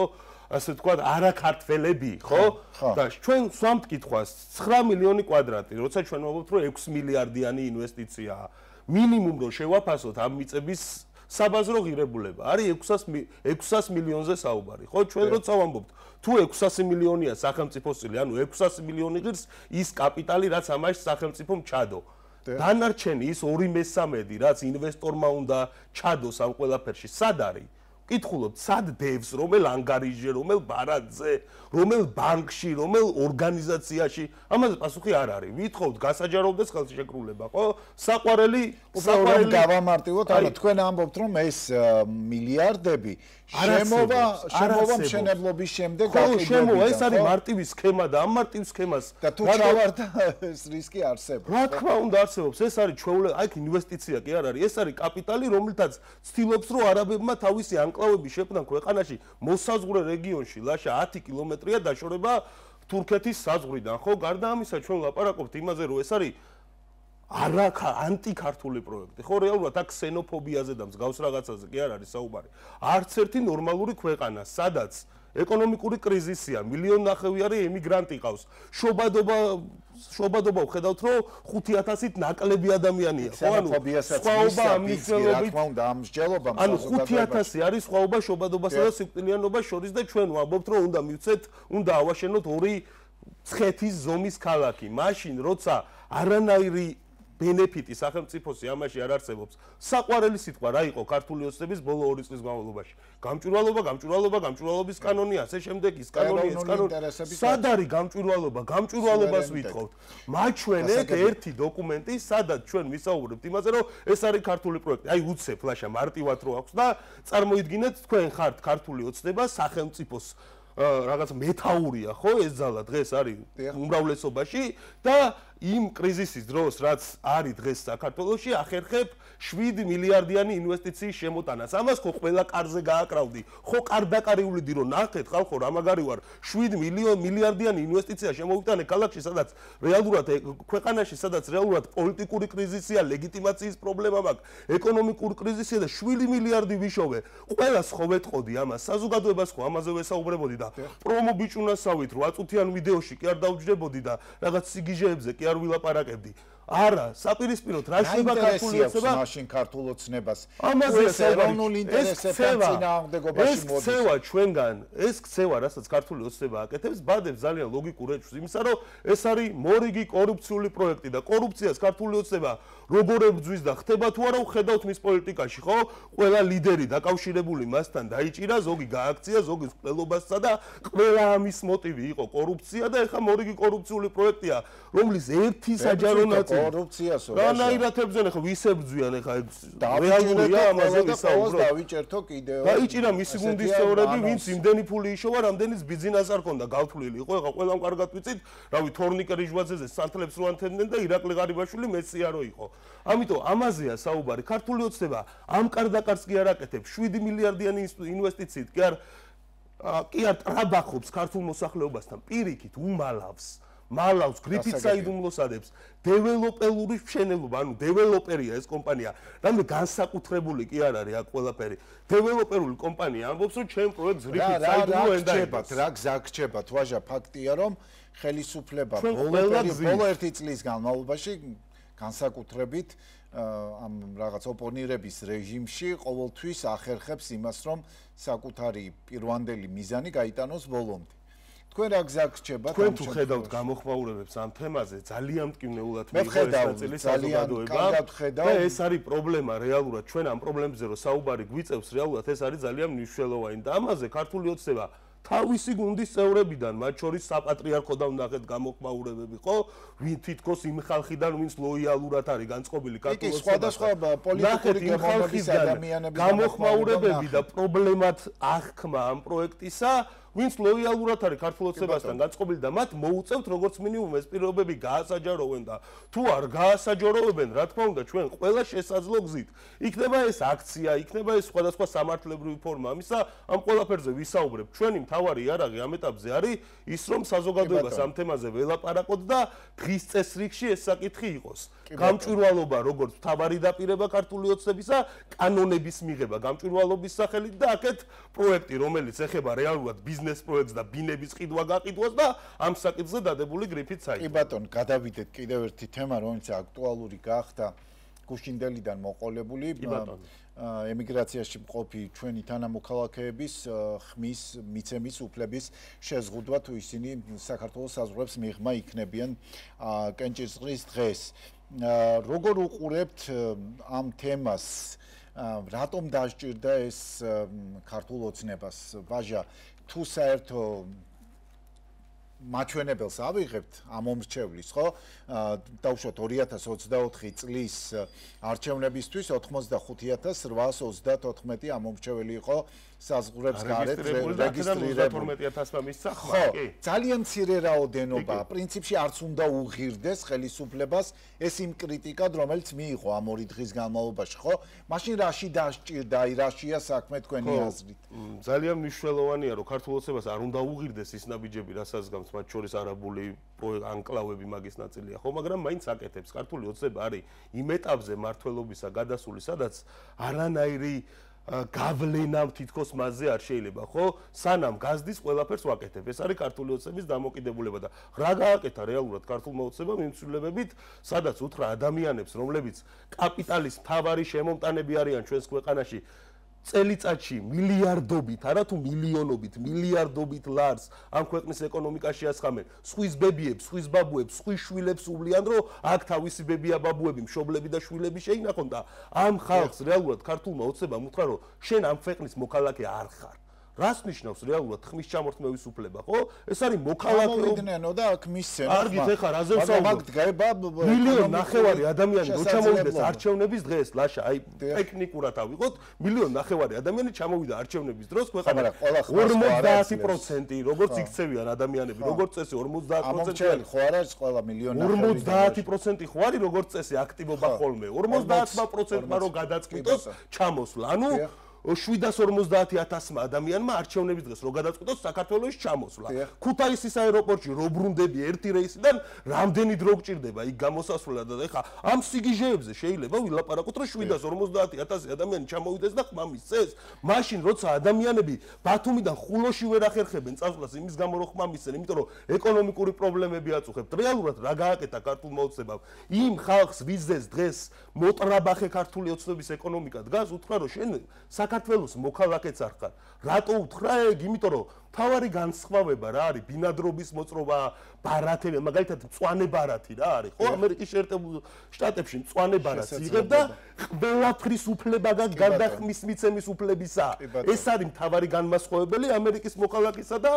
ასე ვთქვათ, არაქართველები, ხო? და ჩვენ სვამთ კითხვას, 9 მილიონი კვადრატი, როცა ჩვენ ვამბობთ, რომ 6 მილიარდიანი ინვესტიციაა, მინიმუმ რომ შევაფასოთ ამ მიწების საბაზრო ღირებულება, არის 600 მილიონზე საუბარი, ხო? ჩვენ როცა ვამბობთ, თუ 600 მილიონია სახელმწიფოს წილი, ანუ 600 მილიონი ღირს ის კაპიტალი, რაც ამაში სახელმწიფომ ჩადო. დანარჩენი ის 2/3, რაც ინვესტორმა უნდა ჩადოს ამ ყველაფერში, სად არის? ვკითხულობთ, სად დევს, რომელ ანგარიჟზე, რომელ ბარათზე, რომელ ბანკში, რომელ ორგანიზაციაში? ამაზე პასუხი არ არის. ვითხოვთ გასაჯაროვდეს ხელშეკრულება, ხო? საყვარელი გავამარტივოთ, ანუ თქვენ ამბობთ, რომ ეს მილიარდები შემოვა მშენებლობის შემდეგ გაკეთდება. შემოვა, ეს არის მარტივი სქემა და ამ მარტივ სქემას და თუ ჩავარდა ეს რისკი არსებობს. რა თქმა უნდა არსებობს, ეს არის ჩვეულებრივი, აი ინვესტიცია კი არ არის, ეს არის კაპიტალი, რომელთაც ცდილობს, რომ არაბებმა თავისი ანკლავები შექმნან ქვეყანაში, მოსაზღვრე რეგიონში, ლაშა 10 კილომეტრია დაშორება თურქეთის საზღვრიდან, ხო? გარდა ამისა, ჩვენ ლაპარაკობთ იმაზე, რომ ეს არის ანტიქართული პროექტი. ხო, რეალურად აქ ქსენოფობიაზე და მსგავს რაღაცაზე კი არ არის საუბარი. არც ერთი ნორმალური ქვეყანა, სადაც ეკონომიკური კრიზისია, 1.5 მილიონი არის ემიგრანტი ყავს. შობადობა ვხედავთ, რომ 5,000-ით ნაკლები ადამიანია, ხო? ანუ სხვაობა ამ მნიშვნელობით, რა თქმა უნდა, ამ მსჯელობამ ანუ 5,000 არის სხვაობა შობადობასა და სიკვდილიანობას შორის და ჩვენ ვამბობთ, რომ უნდა მივცეთ, უნდა ავაშენოთ ორი ცხეთის ზომის ქალაქი. მაშინ, როცა არანაირი ბენეფიტი სახელმწიფოსი ამაში არ არსებობს. საყვარელი სიტყვა რა იყო ქართული ოცნების ბოლო 2 წლის განმავლობაში? გამჭვირვალობის კანონი, ასე შემდეგ ის კანონი, სად არის გამჭვირვალობა? გამჭვირვალობას ვითხოვთ. მაჩვენეთ ერთი დოკუმენტი, სადაც ჩვენ ვისაუბრებთ იმაზე, რომ ეს არის ქართული პროექტი. აი უცებ ლაშა მარტივად რო აქვს და წარმოიდგინეთ თქვენ ხართ ქართული ოცნება სახელმწიფოს რაღაც მეთაურია, ხო? ეს ძალა დღეს არის უმრავლესობაში და იმ კრიზისის დროს, რაც არის დღეს საქართველოში, ახერხებ 7 მილიარდიანი ინვესტიციის შემოტანას. ამას ხო ყველა კარზე გააკრავდი. ხო კარდაკარიულიდი რომ ნახეთ, ხალხო, რა მაგარი ვარ, 7 მილიარდიანი ინვესტიცია შემოვიტანე ქალაქში, სადაც რეალურად ქვეყანაში, სადაც რეალურად პოლიტიკური კრიზისია, ლეგიტიმაციის პრობლემა მაქვს, ეკონომიკური კრიზისია და 7 მილიარდი ვიშოვე. ყველას ხო ვეთყოდი ამას, საზოგადოებას ხო ამაზე ვესაუბრებოდი და პრომო ბიჭუნასავით 8 წუთიან ვიდეოში კი არ დავჯდებოდი და რაღაც სიგიჟეებზე კი არ ვილაპარაკებდი. არა, საპირისპიროდ რა შეიძლება ქართული ოცნება? მაშინ ქართულ ოცნებას. ეს ეროვნული ინტერესებთან წინააღმდეგობაში მოდის. ეს ქცევა ჩვენგან, ეს ქცევა, რასაც ქართული ოცნება აკეთებს, ბადებს ძალიან ლოგიკურ ეჭვს იმისა, რომ ეს არის მორიგი კორუფციული პროექტი და კორუფციას ქართული ოცნება როგორ ებძვის და ხდება თუ არა ვხედავთ მის პოლიტიკაში, ხო? ყველა ლიდერი დაკავშირებული მასთან დაიჭირა, ზოგი გააქცია, ზოგი ყველობასა და ყველა ამის მოტივი იყო კორუფცია და ეხლა მორიგი კორუფციული პროექტია, რომლის ერთი საჯარო ნაწილი კორუფციასო. რანაირათებზე ეხლა ვის ებძვიან ეხლა რეალურია ამაზე ვისაუბროთ. დავიჭერთო კიდევ. დაიჭირა მისი გუნდის წევრები, ვინც იმდენი ფული იშოვა, რამდენიც ბიზნეს არ ქონდა გავთვლილი. იყო ეხლა ყველამ კარგად ვიცით, რავი თორნიკე რიჟვაძეზე სანთლებს რო ანთებდნენ და ირაკლი ღარიბაშვილი მეციარო იყო. ამიტომ ამაზეა საუბარი. ქართული ოცნება ამ კარდაკარს კი არ აკეთებს 7 მილიარდიანი ინვესტიციით, კი არ ტრაბახობს ქართულ მოსახლეობასთან, პირიქით უმალავს. მალავს გრიფით საიდუმლოს ადებს დეველოპერული მშენებლობა, ანუ დეველოპერია ეს კომპანია, რამე განსაკუთრებული კი არ არის აქ ყველაფერი. დეველოპერული კომპანია ამბობს, რომ ჩემ პროექტს გრიფით საიდუმლო ენდაებად. რა გზაგრჩებათ, ვაჟა, ფაქტია, რომ ხელისუფლება ბოლო 1 წლის განმავლობაში განსაკუთრებით ამ რაღაც ოპონირების რეჟიმში ყოველთვის ახერხებს იმას, რომ საკუთარი პირვანდელი მიზანი გაიტანოს ბოლომდე. თქვენ რა გზა გრჩება? თქვენ თუ ხედავთ გამოხმაურებებს ამ თემაზე, ძალიან მტკივნეულად მიიღო ეს ნაწილი საზოგადოება. და ეს არის პრობლემა რეალურად. ჩვენ ამ პრობლემებზე რო საუბარი გვიწევს, რეალურად ეს არის ძალიან მნიშვნელოვანი და ამაზე ქართული ოცნება თავისი გუნდის წევრებიდან, მათ შორის საპატრიარქოდან ვნახეთ გამოხმაურებები, ხო? ვინ თითქოს იმ ხალხიდან, ვინც ლოიალურად არის განწყობილი ქართულ ოცნებასთან. სხვადასხვა პოლიტიკური გემოვნების ადამიანების გამოხმაურებები და პრობლემად აღქმა ამ პროექტისა, ვინც ლოიალურად არის ქართულ ოცნებასთან განწყობილი და მათ მოუწევთ როგორც მინიმუმ ეს პირობები გაასაჯაროვენ და თუ არ გაასაჯაროვებენ, რა თქმა უნდა, ჩვენ ყველა შესაძლო გზით. იქნება ეს აქცია, იქნება ეს სხვადასხვა სამართლებრივი ფორმა. ამისა ამ ყველაფერზე ვისაუბრებ. ჩვენი მთავარი იარაღი ამ ეტაპზე არის ის, რომ საზოგადოებას ამ თემაზე ველაპარაკოთ და დღის წესრიგში ეს საკითხი იყოს. გამჭვირვალობა როგორც მთავარი დაპირება ქართული ოცნებისა, კანონების მიღება გამჭვირვალობის სახელით და აქეთ პროექტი, რომელიც ეხება რეალურად ბიზნეს პროექტს და ბინების ყიდვა გაყიდვას და ამ საკითხზე დადებული გრიფით საიტი. კი ბატონო, გადავიდეთ კიდევ ერთი თემა, რომელიც აქტუალური გახდა გუშინდელიდან მოყოლებული. ემიგრაციაში მყოფი ჩვენი თანამოქალაქეების ხმის მიცემის უფლების შეზღუდვა თუ ისინი საქართველოს საზღვრებს მიღმა იქნებიან კენჭისყრის დღეს. როგორ უყურებთ ამ თემას? რატომ დასჭირდა ეს ქართულ ოცნებას? ვაჟა, თუ საერთო მაჩვენებელს ავიღებთ ამ მომრჩევლის, ხო? დავუშვათ 2024 წლის არჩევნებისთვის 85834 ამ მომრჩეველი იყო საზღვრებს გარეთ რეგისტრირებული. 12000-მა მისცა ხმა, კი. ძალიან მცირე რაოდენობა, პრინციპში არც უნდა უღირდეს ხელისუფლებას ეს იმ კრიტიკად, რომელიც მიიღო ამ 2 დღის განმავლობაში, ხო? მაშინ რაში დასჭირდა, აი რაშია საქმე თქვენი აზრით? ძალიან მნიშვნელოვანია, რომ ქართულ ოცნებას არ უნდა უღირდეს ის ნაბიჯები, რასაც გავს მათ შორის არაბული ანკლავები მაგის ნაწილია, ხო, მაგრამ მაინც აკეთებს. ქართული ოცნება არის იმ ეტაპზე მართლობისა გადასული, სადაც არანაირი გავლენამ თითქოს მასზე არ შეიძლება, ხო? სანამ გაზდის ყველაფერს ვაკეთებ. ეს არის ქართული ოცნების დამოკიდებულება და რა გააკეთა რეალურად ქართულმა ოცნებამ იმ ცვლილებებით, სადაც უთხრა ადამიანებს, რომლებიც კაპიტალის მთავარი შემომტანები არიან ჩვენს ქვეყანაში, წელიწადში მილიარდობით, არა თუ მილიონობით, მილიარდობით ლარს ამ ქვეყნის ეკონომიკაში ასხამენ. სხვის ბებიებს, სხვის ბაბუებს, სხვის შვილებს უვლიან, რომ აქ თავისი ბებია, ბაბუები, მშობლები და შვილები შეინახონ და ამ ხალხს რეალურად ქართულმა ოცნებამ უთხრა, რომ შენ ამ ქვეყნის მოქალაქე არ ხარ. რას ნიშნავს რეალურად ხმის ჩამორთმევის უფლება, ხო? ეს არის მოქალაქეობიდნენო და აქ მისცენ. არგით ეხა რაზე ვსაუბრობ? მილიონ ნახევარი ადამიანი რო ჩამოვიდეს არჩევნების დღეს, ლაშა, აი ტექნიკურად ავიღოთ, მილიონ ნახევარი ადამიანი ჩამოვიდა არჩევნების დროს ქვეყანაში. 50% როგორც იქცევიან ადამიანები, როგორც წესი 50%. ამომრჩეველი ხო არ არის ყველა მილიონი ნახევარი? 50% ხო არის როგორც წესი აქტივობა ხოლმე. 50%-მა რო გადაწყვიტოს ჩამოსვლა. ანუ 750.000 ადამიანმა არჩევნების დღეს რო გადაწყვიტოს საქართველოს ჩამოსვლა. ქუთაისის აეროპორტში რო ბრუნდები ერთი რეისიდან, რამდენი დრო გჭირდება იქ გამოსასვლელად და ეხა ამ სიგიჟეებზე შეიძლება ვილაპარაკოთ, რომ 750.000 ადამიანი ჩამოვიდეს და ხმა მისცეს. მაშინ როცა ადამიანები ბათუმიდან ხულოში ვერ ახერხებენ წასვლას იმის გამო რომ ხმა მისცენ, იმიტომ რომ ეკონომიკური პრობლემები აწუხებთ. რეალურად რა გააკეთა ქართულმა ოცნებამ? იმ ხალხს ვიზეს დღეს მოტრაბახე ქართული ოცნების ეკონომიკა დგას, უთხრა რომ შენ საქართველოს მოქალაქეც არ ხარ. რატო უთხრა ეგ? იმიტომ რომ თავარი განსხვავება რა არის ბინადრობის მოწყობა, ბარათები, მაგალითად მწვანე ბარათი რა არის, ხო? ამერიკის შეერთებულ შტატებში მწვანე ბარათი იღებ და ყველაფრის უფლება გაქვს გარდა ხმის მიცემის უფლებისა. ეს არის მთავარი განმასხვავებელი ამერიკის მოქალაქისა და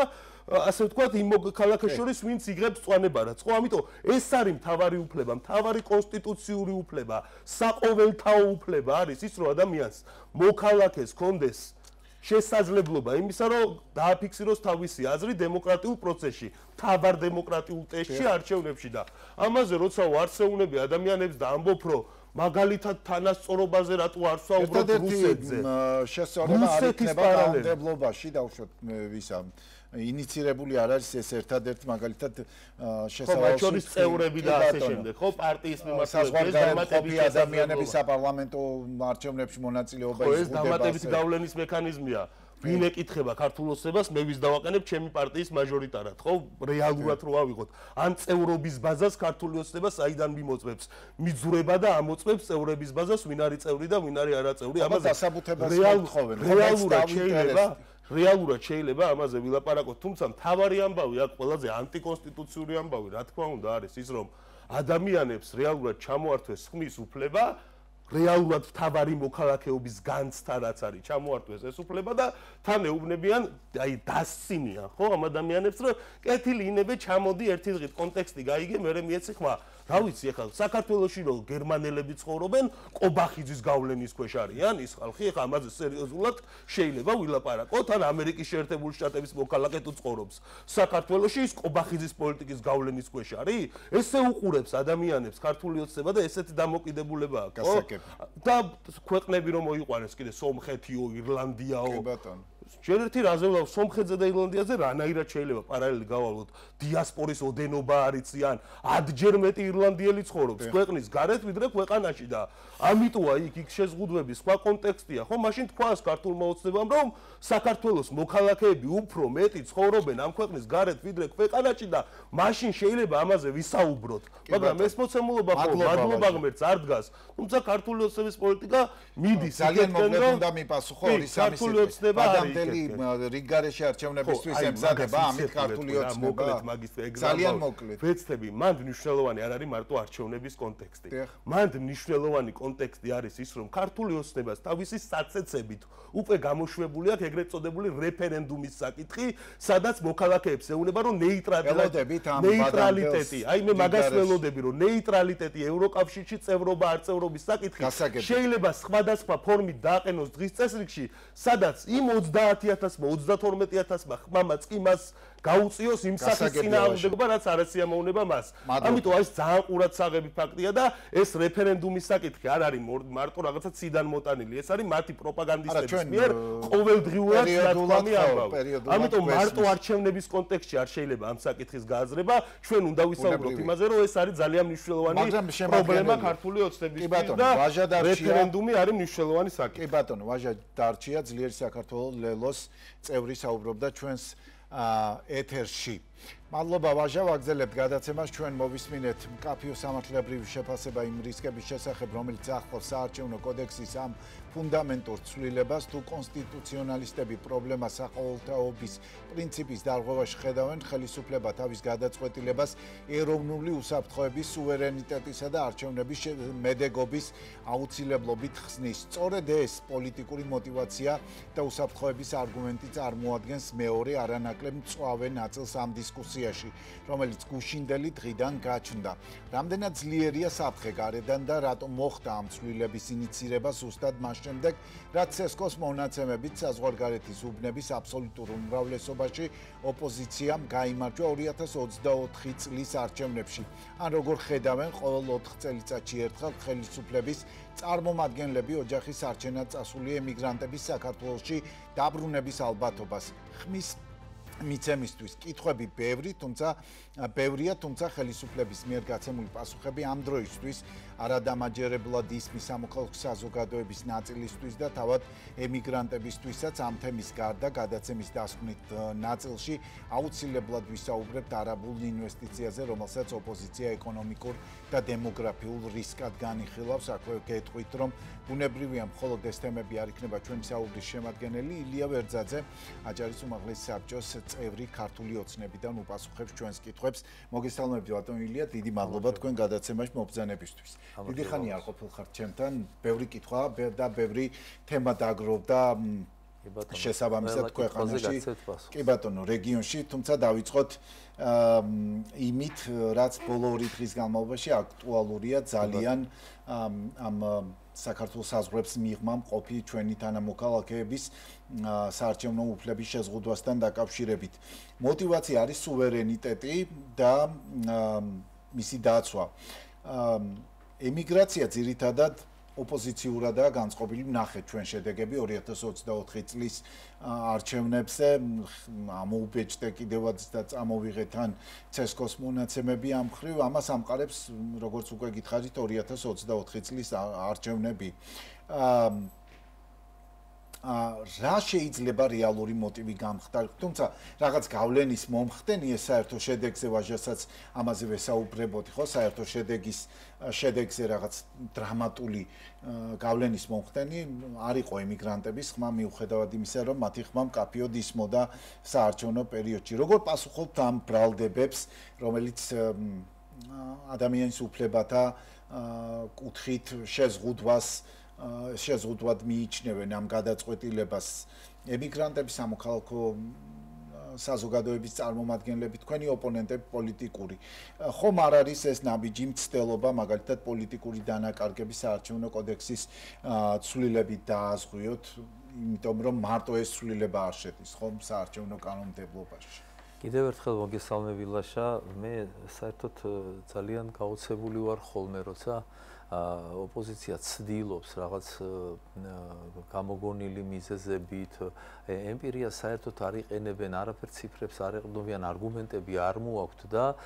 ასე ვთქვათ იმ მოქალაქეს შორის, ვინც იღებს მწვანე ბარათს, ხო? ამიტომ ეს არის მთავარი უფლება, მთავარი კონსტიტუციური უფლება, საყოველთაო უფლება არის ის, რომ ადამიანს მოქალაქეს კონდეს შესაძლებლობა იმისა, რომ დააფიქსიროს თავისი აზრი დემოკრატიულ პროცესში, მთავარ დემოკრატიულ ტესტში, არჩევნებში და ამაზე როცა ვარცეუნები ადამიანებს და ამბობ, რომ მაგალითად თანასწორობაზე რატო არ ვსაუბრობ რუსეთზე. შესაძლოა არ იქნება დაუნდებლობაში, დავუშვათ ვისა ინიცირებული არ არის ეს ერთადერთ მაგალითად შესაძლოა შორის წევრები და ასე შემდეგ, ხო, პარტიის მიმართულებით დამატებითი ადამიანების საპარლამენტო არჩევნებში მონაწილეობა იზღუდება. ეს დამატებითი გავლენის მექანიზმია. ვინ ეკითხება ქართულ ოცნებას, მე ვის დავაყენებ ჩემი პარტიის მაჟორიტარად, ხო? რეალურად რო ავიღოთ. ან წევრობის ბაზას ქართული ოცნება საიდან მიმოწმებს? მიძვრება და ამოწმებს წევრების ბაზას, ვინ არის წევრი და ვინ არის არაწევრი. ამაზე დასაბუთებას მოთხოვენ. რეალურად შეიძლება ამაზე ვილაპარაკოთ, თუმცა მთავარი ამბავი აქ ყველაზე ანტიკონსტიტუციური ამბავი, რა თქმა უნდა, არის ის, რომ ადამიანებს რეალურად ჩამოართვეს ხმის უფლება, რეალურად მთავარი მოქალაქეობის განცდა რაც არის, ჩამოართვეს ეს უფლება და თან ეუბნებიან, აი დასცინიან, ხო, ამ ადამიანებს, რომ კეთილი ინებე ჩამოდი ერთი დღით კონტექსტი გაიგე, მერე მიეცი ხმა. რა ვიცი ახლა საქართველოში რომ გერმანელები ცხოვრობენ, ყობახიძის გავლენის ქვეშ არიან ის ხალხი, ახლა ამაზე სერიოზულად შეიძლება ვილაპარაკოთ, ან ამერიკის შეერთებული შტატების მოქალაქე თუ ცხოვრობს საქართველოში, ის ყობახიძის პოლიტიკის გავლენის ქვეშ არის? ესე უყურებს ადამიანებს ქართული ოცნება და ესეთი დამოკიდებულება აქვს, ხო? და ქვეყნები რომ მოიყვანეს კიდე სომხეთიო, ირლანდიაო. კი ბატონო. ჯერ ერთი რაზე ვლავ სომხეთზე და ირლანდიაზე რანაირად შეიძლება პარალელი გავალოთ დიასპორის ოდენობა არიციან 10-ჯერ მეტი ირლანდიელი ცხოვრობს ქვეყნის გარეთ ვიდრე ქვეყანაში და ამიტოა იქ შეზღუდვები სხვა კონტექსტია ხო მაშინ თქვას ქართულმა ოცნებამ რომ საქართველოს მოქალაქეები უფრო მეტი ცხოვრობენ ამ ქვეყნის გარეთ ვიდრე ქვეყანაში და მაშინ შეიძლება ამაზე ვისაუბროთ მაგრამ ეს მოცემულობა ხო მადლობა ღმერთს არ დგას თუმცა ქართული ოცნების პოლიტიკა მიდის ძალიან მოკლედ უნდა მიპასუხო ორი სამი სიტყვით ადამიანელი რიგგარეშე არჩევნებისთვის ემზადება ამით ქართული ოცნება ძალიან მოკლედ ვეცდები მანდ მნიშვნელოვანი არ არის მარტო არჩევნების კონტექსტი მანდ მნიშვნელოვანი კონტექსტი არის ის რომ ქართული ოცნებას თავისი საცეცებით უკვე გამოშვებული აქვს ეგრეთ წოდებული რეფერენდუმის საკითხი სადაც მოქალაქეებს ეუბნება რომ ნეიტრალიტეტი აი მე მაგას ველოდები რომ ნეიტრალიტეტი ევროკავშირში წევრობა არ წევრობის საკითხი შეიძლება სხვადასხვა ფორმით დააყენოს დღის წესრიგში სადაც იმ 30000-მა 32000-მა ხმამაც კი მას გაუწიოს იმ სახის წინააღმდეგობა რაც არ ეცემოუნება მას. ამიტომ ეს ძალიან ყურადსაღები ფაქტია და ეს რეფერენდუმის საკითხი არ არის მარტო რაღაცა ციდან მოტანილი. ეს არის მათი პროპაგანდისტების მიერ ყოველდღიურად ნათქვამი ამბავი. ამიტომ მარტო არჩევნების კონტექსტში არ შეიძლება ამ საკითხის გააზრება. ჩვენ უნდა ვისაუბროთ იმაზე, რომ ეს არის ძალიან მნიშვნელოვანი პრობლემა ქართული ოცნებისთვის და რეფერენდუმი არის მნიშვნელოვანი საკითხი. კი ბატონო, ვაჟა დარჩია ძლიერი საქართველოს ლელოს წევრი საუბრობდა ჩვენს ეთერში. მადლობა ვაჟა, ვაგზელებთ გადაცემას, ჩვენ მოვისმინეთ მკაფიო სამართლებრივი შეფასება იმ რისკების შესახებ, რომელიც ახლავს საარჩევნო კოდექსის ამ ფუნდამენტურ ცვლილებას, თუ კონსტიტუციონალისტები პრობლემას საყოველთაობის პრინციპის დარღვევაში ხედავენ, ხელისუფლება თავის გადაწყვეტილებას ეროვნული უსაფრთხოების, სუვერენიტეტისა და არჩევნების მედეგობის აუცილებლობით ხსნის. სწორედ ეს პოლიტიკური მოტივაცია და უსაფრთხოების არგუმენტი წარმოადგენს მეორე არანაკლებ მწვავე ნაწილს ამ დისკუსიაში, რომელიც გუშინდელი დღიდან გაჩნდა. რამდენად ძლიერია საფრთხე გარედან და რატომ მოხდა ამ ცვლილების ინიცირება ზუსტად მას შემდეგ, რაც CSKO-ს მონაცემებით საზღვარგარეთის უბნების აბსოლუტურ უმრავლესობაში ოპოზიციამ გაიმარჯვა 2024 წლის არჩევნებში. ან როგორ ხედავენ ყოველ 4 წელიწადში ერთხელ ხელისუფლების წარმომადგენლები ოჯახის არჩენად წასული ემიგრანტების საქართველოში დაბრუნების ალბათობას. ხმის მიცემისთვის კითხვები ბევრია, თუმცა ხელისუფლების მიერ გაცემული პასუხები ამ დროისთვის არადამაჯერებლად ისმის სამოქალაქო საზოგადოების ნაწილისთვის და თავად ემიგრანტებისთვისაც ამ თემის გარდა გადაცემის დასკვნით ნაწილში აუცილებლად ვისაუბრებთ არაბულ ინვესტიციაზე, რომელსაც ოპოზიცია ეკონომიკურ და დემოგრაფიულ რისკად განიხილავს. აქვე გეტყვით, რომ ბუნებრივია მხოლოდ ეს თემები არ იქნება ჩვენი საუბრის შემადგენელი. ილია ვერძაძე, აჭარის უმაღლესი საბჭოს წევრი ქართული ოცნებიდან უპასუხებს ჩვენს კითხვებს. მოგესალმებით ბატონ ილია, დიდი მადლობა თქვენ გადაცემაში მობრძანებისთვის. დიდი ხანი არ ყოფილხართ ჩემთან, ბევრი კითხვა და ბევრი თემა დაგროვდა შესაბამისად ქვეყანაში. კი ბატონო, რეგიონში, თუმცა დავიწყოთ იმით, რაც ბოლო 2 დღის განმავლობაში აქტუალურია ძალიან ამ საქართველოს საზღვრებს მიღმა მყოფი ჩვენი თანამოქალაქეების საარჩევნო უფლების შეზღუდვასთან დაკავშირებით. მოტივაცია არის სუვერენიტეტი და მისი დაცვა. ემიგრაცია ძირითადად ოპოზიციურადაა განწყობილი. ნახეთ ჩვენ შედეგები 2024 წლის არჩევნებზე ამოუბეჭდე კიდევაც და წამოვიღეთ ან CSKO-ს მონაცემები ამ ხრივ. ამას ამყარებს, როგორც უკვე გითხარით, 2024 წლის არჩევნები. რა შეიძლება რეალური მოტივი გამხდარიყო, თუმცა რაღაც გავლენის მომხდენი ეს საერთო შედეგზე ვაჟასაც ამაზე ვესაუბრებოდი, ხო, საერთო შედეგზე რაღაც დრამატული გავლენის მომხდენი არისო ემიგრანტების ხმა მიუხედავად იმისა, რომ მათი ხმა მკაფიოდ ისმოდა საარჩევნო პერიოდში. როგორ პასუხობთ ამ ბრალდებებს, რომელიც ადამიანის უფლებათა კუთხით შეზღუდვად მიიჩნევენ ამ გადაწყვეტილებას ემიგრანტების სამოქალაქო საზოგადოების წარმომადგენლები, თქვენი ოპონენტები პოლიტიკური. ხომ არ არის ეს ნაბიჯი მცდელობა, მაგალითად პოლიტიკური დანაკარგების საარჩევნო კოდექსის ცვლილებით დააზღვიოთ, იმიტომ რომ მარტო ეს ცვლილება არ შედის ხომ საარჩევნო კანონმდებლობაში. კიდევ ერთხელ მოგესალმები ლაშა, მე საერთოდ ძალიან გაოცებული ვარ ხოლმე, როცა ოპოზიცია ცდილობს რაღაც გამოგონილი მიზეზებით, ემპირია საერთოდ არ იყენებენ, არაფერ ციფრებს არ ეყრდნობიან, არგუმენტები არ მოაქვთ და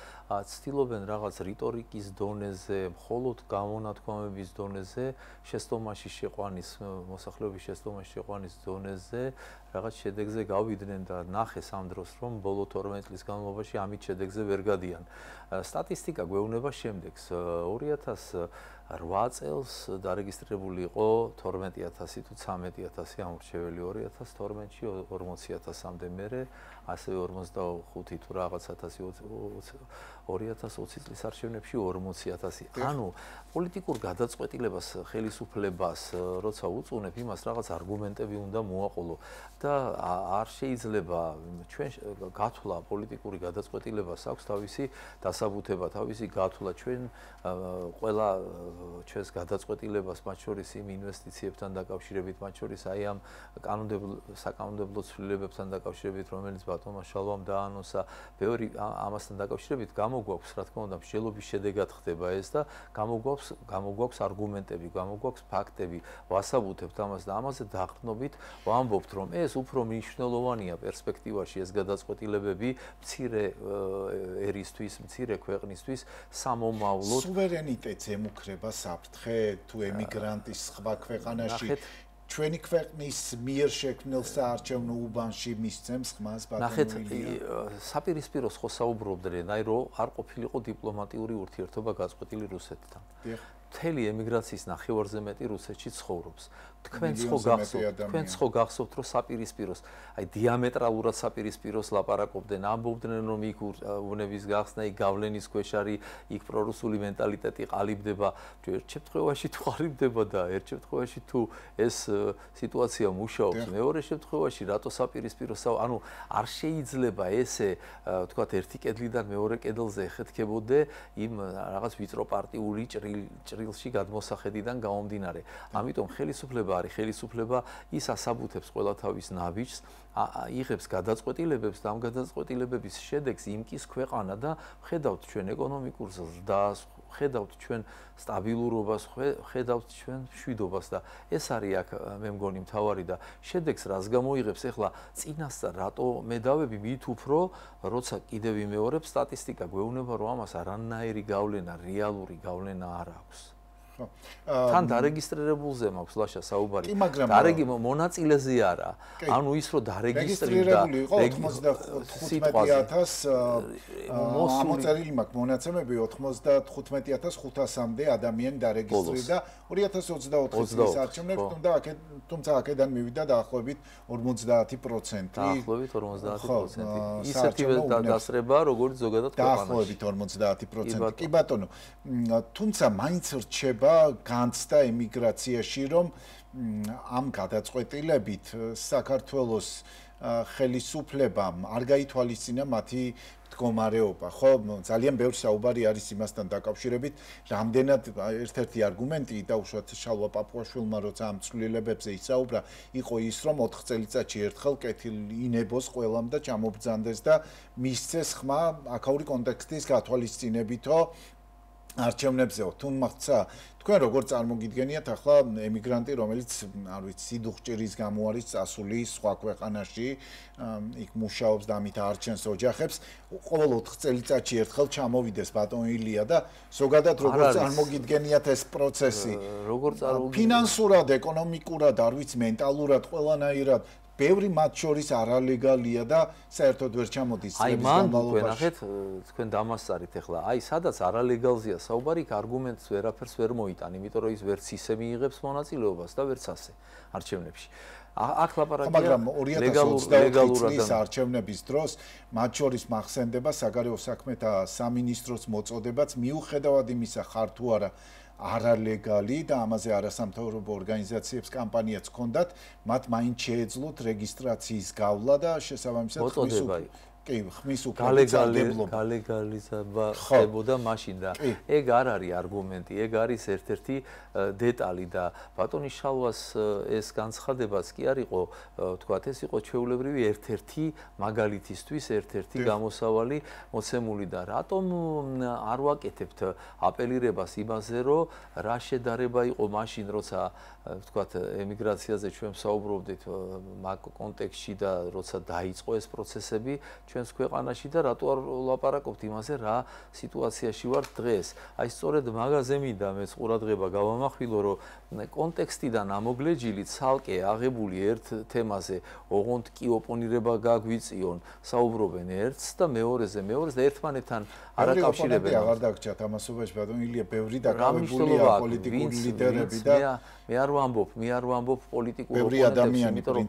ცდილობენ რაღაც რიტორიკის დონეზე, მხოლოდ გამონათქვამების დონეზე, შეცდომაში შეყვანის, მოსახლეობის შეცდომაში შეყვანის დონეზე რაღაც შედეგზე გავიდნენ და ნახეს ამ დროს, რომ ბოლო 12 წლის განმავლობაში ამით შედეგზე ვერ გადიან. სტატისტიკა გვეუბნება შემდეგს, 2008 წელს დარეგისტრირებული იყო 12000 თუ 13000 ამორჩეველი, 2012-ში 40000-მდე მერე, ასევე 45 თუ რაღაც 2020 წლის არჩევნებში 40000. ანუ პოლიტიკურ გადაწყვეტილებას, ხელისუფლებას, როცა უწუნებ, იმას რაღაც არგუმენტები უნდა მოაყოლო და არ შეიძლება ჩვენ გათვლა პოლიტიკური გადაწყვეტილებას აქვს თავისი დასაბუთება, თავისი გათვლა ჩვენ ყველა ჩვენს გადაწყვეტილებას, მათ შორის იმ ინვესტიციებთან დაკავშირებით, მათ შორის აი ამ საკანონმდებლო ცვლილებებთან დაკავშირებით, რომელიც ბატონმა შალვამ დაანონსა, ბევრი ამასთან დაკავშირებით გამოგვაქვს, რა თქმა უნდა, მსჯელობის შედეგად ხდება ეს და გამოგვაქვს არგუმენტები, გამოგვაქვს ფაქტები, ვასაბუთებთ ამას და ამაზე დაყრდნობით ვამბობთ, რომ ეს უფრო მნიშვნელოვანია პერსპექტივაში ეს გადაწყვეტილებები მცირე ერისთვის, მცირე ქვეყნისთვის სამომავლოდ. სუვერენიტეტს ემუქრება საფრთხე თუ ემიგრანტის სხვა ქვეყანაში ჩვენი ქვეყნის მიერ შექმნილ საარჩევნო უბანში მისცემს ხმას ბატონი. საპირისპიროს ხო საუბრობდნენ, აი რომ არ ყოფილიყო დიპლომატიური ურთიერთობა გაწყვეტილი რუსეთთან. მთელი ემიგრაციის ნახევარზე მეტი რუსეთში ცხოვრობს. თქვენც ხო გახსოვთ, რომ საპირისპიროს, აი დიამეტრალურად საპირისპიროს ლაპარაკობდნენ, ამბობდნენ, რომ იქ უნების გახსნა, იქ გავლენის ქვეშ არის, იქ პრორუსული მენტალიტეტი ყალიბდება. ერთ შემთხვევაში თუ ყალიბდება და ერთ შემთხვევაში თუ ეს სიტუაცია მუშაობს, მეორე შემთხვევაში რატო საპირისპიროს, ანუ არ შეიძლება ესე, თქვათ, ერთი კედლიდან მეორე კედელზე ეხეთქებოდე იმ რაღაც ვიწრო პარტიული ჭრილში გადმოსახედიდან გამომდინარე. ამიტომ ხელისუფლება ის ასაბუთებს ყველა თავის ნაბიჯს, იღებს გადაწყვეტილებებს და ამ გადაწყვეტილებების შედეგს იმკის ქვეყანა და ხედავთ ჩვენ ეკონომიკურ ზრდას, ხედავთ ჩვენ სტაბილურობას, ხედავთ ჩვენ მშვიდობას და ეს არის აქ მე მგონი მთავარი და შედეგს რას გამოიღებს ახლა წინასწარ რატო მე დავები მით უფრო როცა კიდევ ვიმეორებ სტატისტიკა გვეუბნება რომ ამას არანაირი გავლენა, რეალური გავლენა არ აქვს. თან დარეგისტრირებულზე მაქვს ლაშა საუბარი. მონაწილეზე არა. ანუ ის რომ დარეგისტრირდა 95000 მოწერილი მაქვს მონაცემები 95500-მდე ადამიანი დარეგისტრირდა 2024 წლის არჩევნებში, თუმცა აქედან მივიდა დაახლოებით 50%. დაახლოებით 50%. ისეთივე დასრება, როგორც ზოგადად ქვეყანაში. დაახლოებით 50%. კი ბატონო, თუმცა მაინც რჩება განცდა ემიგრაციაში, რომ ამ გადაწყვეტილებით საქართველოს ხელისუფლებამ არ გაითვალისწინა მათი მდგომარეობა. ხო, ძალიან ბევრი საუბარი არის იმასთან დაკავშირებით, რამდენად ერთ-ერთი არგუმენტი დაუშვათ შალვა პაპუაშვილმა, როცა ამ ცვლილებებზე ისაუბრა, იყო ის, რომ 4 წელიწადში ერთხელ კეთილი ინებოს ყველამ და ჩამობრძანდეს და მისცეს ხმა აქაური კონტექსტის გათვალისწინებითო არჩევნებზე თუმცა თქვენ როგორ წარმოგიდგენიათ ახლა ემიგრანტი რომელიც არ ვიცი სიდუხჭირის გამო არის წასული სხვა ქვეყანაში იქ მუშაობს და ამით არჩენს ოჯახებს ყოველ 4 წელიწადში ერთხელ ჩამოვიდეს ბატონ ილია და ზოგადად როგორ წარმოგიდგენიათ ეს პროცესი ფინანსურად ეკონომიკურად არ ვიცი მენტალურად ყველანაირად ბევრი მათ შორის არალეგალია და საერთოდ ვერ ჩამოდის წლების განმავლობაში. ნახეთ, თქვენ დამასწარით ახლა. აი, სადაც არალეგალზეა საუბარი, არგუმენტს ვერაფერს ვერ მოიტან, იმიტომ რომ ის ვერც ისე მიიღებს მონაწილეობას და ვერც ასე არჩევნებში. აქ ლაპარაკია მაგრამ 2024 წლის არჩევნების დროს მათ შორის მახსენდება საგარეო საქმეთა სამინისტროს მოწოდებაც მიუხედავად იმისა ხარ თუ არა არალეგალი და ამაზე არასამთავრობო ორგანიზაციებს კამპანიაც ჰქონდათ, მათ მაინც შეეძლოთ რეგისტრაციის გავლა და შესაბამისად ხმის უკრებულობა გალეგალიზება ხდებოდა მაშინ და ეგ არ არის არგუმენტი, ეგ არის ერთ-ერთი დეტალი და ბატონი შალვას ეს განცხადებაც კი არ იყო, თქვათ, ეს იყო ჩვეულებრივი ერთ-ერთი მაგალითისთვის, ერთ-ერთი გამოსავალი მოცემული და რატომ არ ვაკეთებთ აპელირებას იმაზე, რომ რა შედარება იყო მაშინ, როცა თქვათ, ემიგრაციაზე ჩვენ საუბრობდით მაგ კონტექსტში და როცა დაიწყო ეს პროცესები ჩვენს ქვეყანაში და რატო არ ლაპარაკობთ იმაზე, რა სიტუაციაში ვართ დღეს. აი სწორედ მაგაზე მინდა მეც ყურადღება გავამახვილო, რომ კონტექსტიდან ამოგლეჯილი ცალკე აღებული ერთ თემაზე, ოღონდ კი ოპონირება გაგვიწიონ, საუბრობენ ერთს და მეორეზე და ერთმანეთთან არაკავშირებენ. აღარ დაგჭათ ამასობაში ბატონ ილია ბევრი დაკავებულია პოლიტიკური ლიდერები და მე არ ვამბობ პოლიტიკური ოპონენტები, იმიტომ რომ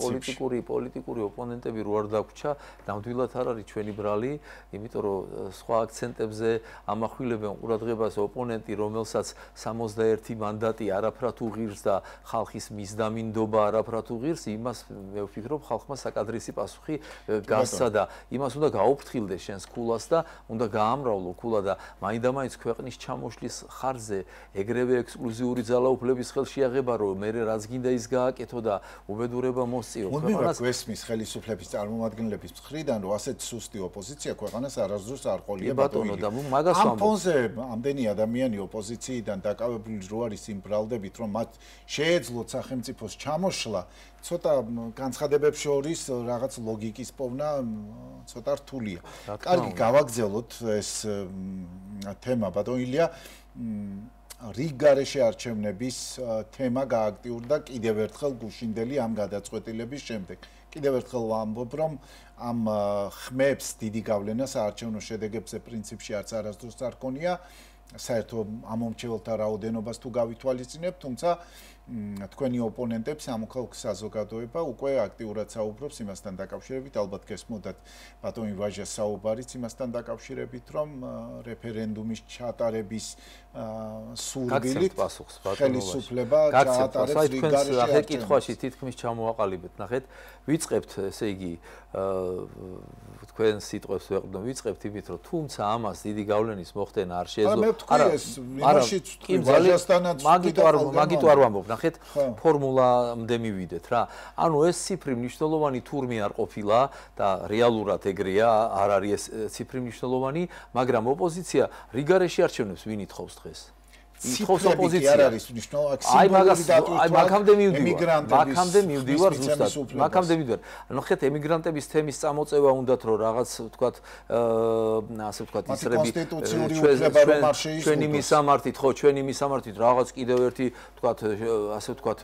პოლიტიკური ოპონენტები რო არ დაგვრჩა, ნამდვილად არ არის ჩვენი ბრალი, იმიტომ რომ სხვა აქცენტებზე ამახვილებენ ყურადღებას ოპონენტი, რომელსაც 61 მანდატი არაფრად უღირს და ხალხის მისდამინდობა არაფრად უღირს, იმას მე ვფიქრობ ხალხმა საკადრისი პასუხი გასცა და იმას უნდა გაუფრთხილდეს შენს ქულას და უნდა გაამრავლო ქულა და მაინდამაინც ქვეყნის ჩამოშლის ხარჯზე ეგრევე ექსკლუზიური ძალაუფლების ხელშეაღება რომ მე რაც გინდა ის გააკეთო და უბედურება მოსწიო ქვეყანას. გვესმის ხელისუფლების წარმომადგენლების მხრიდან რომ ასეთ სუსტი ოპოზიცია ქვეყანას არასდროს არ ყოლია ბატონო და მაგას ვამბობ. ამ ფონზე ამდენი ადამიანი ოპოზიციიდან დაკავებული რო არის იმ ბრალდებით რომ მათ შეეძლოთ სახელმწიფოს ჩამოშლა ცოტა განცხადებებს შორის რაღაც ლოგიკის პოვნა ცოტა რთულია. კარგი, გავაგზავნოთ ეს თემა ბატონ ილია. რიგგარეშე არჩევნების თემა გააქტიურდა კიდევ ერთხელ გუშინდელი ამ გადაწყვეტილების შემდეგ. კიდევ ერთხელ ვამბობ, რომ ამ ხმებს დიდი გავლენა საარჩევნო შედეგებზე პრინციპში არც არასდროს არ ქონია. საერთო ამომრჩეველთა რაოდენობას თუ გავითვალისწინებთ, თუმცა თქვენი ოპონენტებს ამოქალაქო საზოგადოება უკვე აქტიურად საუბრობს იმასთან დაკავშირებით, ალბათ გესმოდათ ბატონი ვაჟას საუბარიც იმასთან დაკავშირებით, რომ რეფერენდუმის ჩატარების სურვილით ხელისუფლება ჩაატარებს რიგგარეშე არჩევნებს. კითხვაში თითქმის ჩამოაყალიბეთ, ნახეთ, ვიწყებთ, ესე იგი, თქვენ სიტყვებს ვეყრდნო, ვიწყებთ იმით, რომ თუმცა ამას დიდი გავლენის მოხდენა არ შეეძლო. მაგით არ ვამბობ, ნახეთ, ფორმულამდე მივიდეთ რა. ანუ ეს ციფრი მნიშვნელოვანი თურმე არ ყოფილა და რეალურად ეგრეა, არ არის ეს ციფრი მნიშვნელოვანი, მაგრამ ოპოზიცია რიგგარეშე არჩევნებს ვინ ითხოვს დღეს? ითხოვს ოპოზიცია არ არის მნიშვნელოვანი. აი მაგამდე მივდივარ ზუსტად. მაგამდე მივდივარ. ანუ ხეთ ემიგრანტების თემის წამოწევა უნდათ რომ რაღაც ვთქვათ ასე ვთქვათ ისრები ჩვენი მისამართით რაღაც კიდევ ერთი ვთქვათ ასე ვთქვათ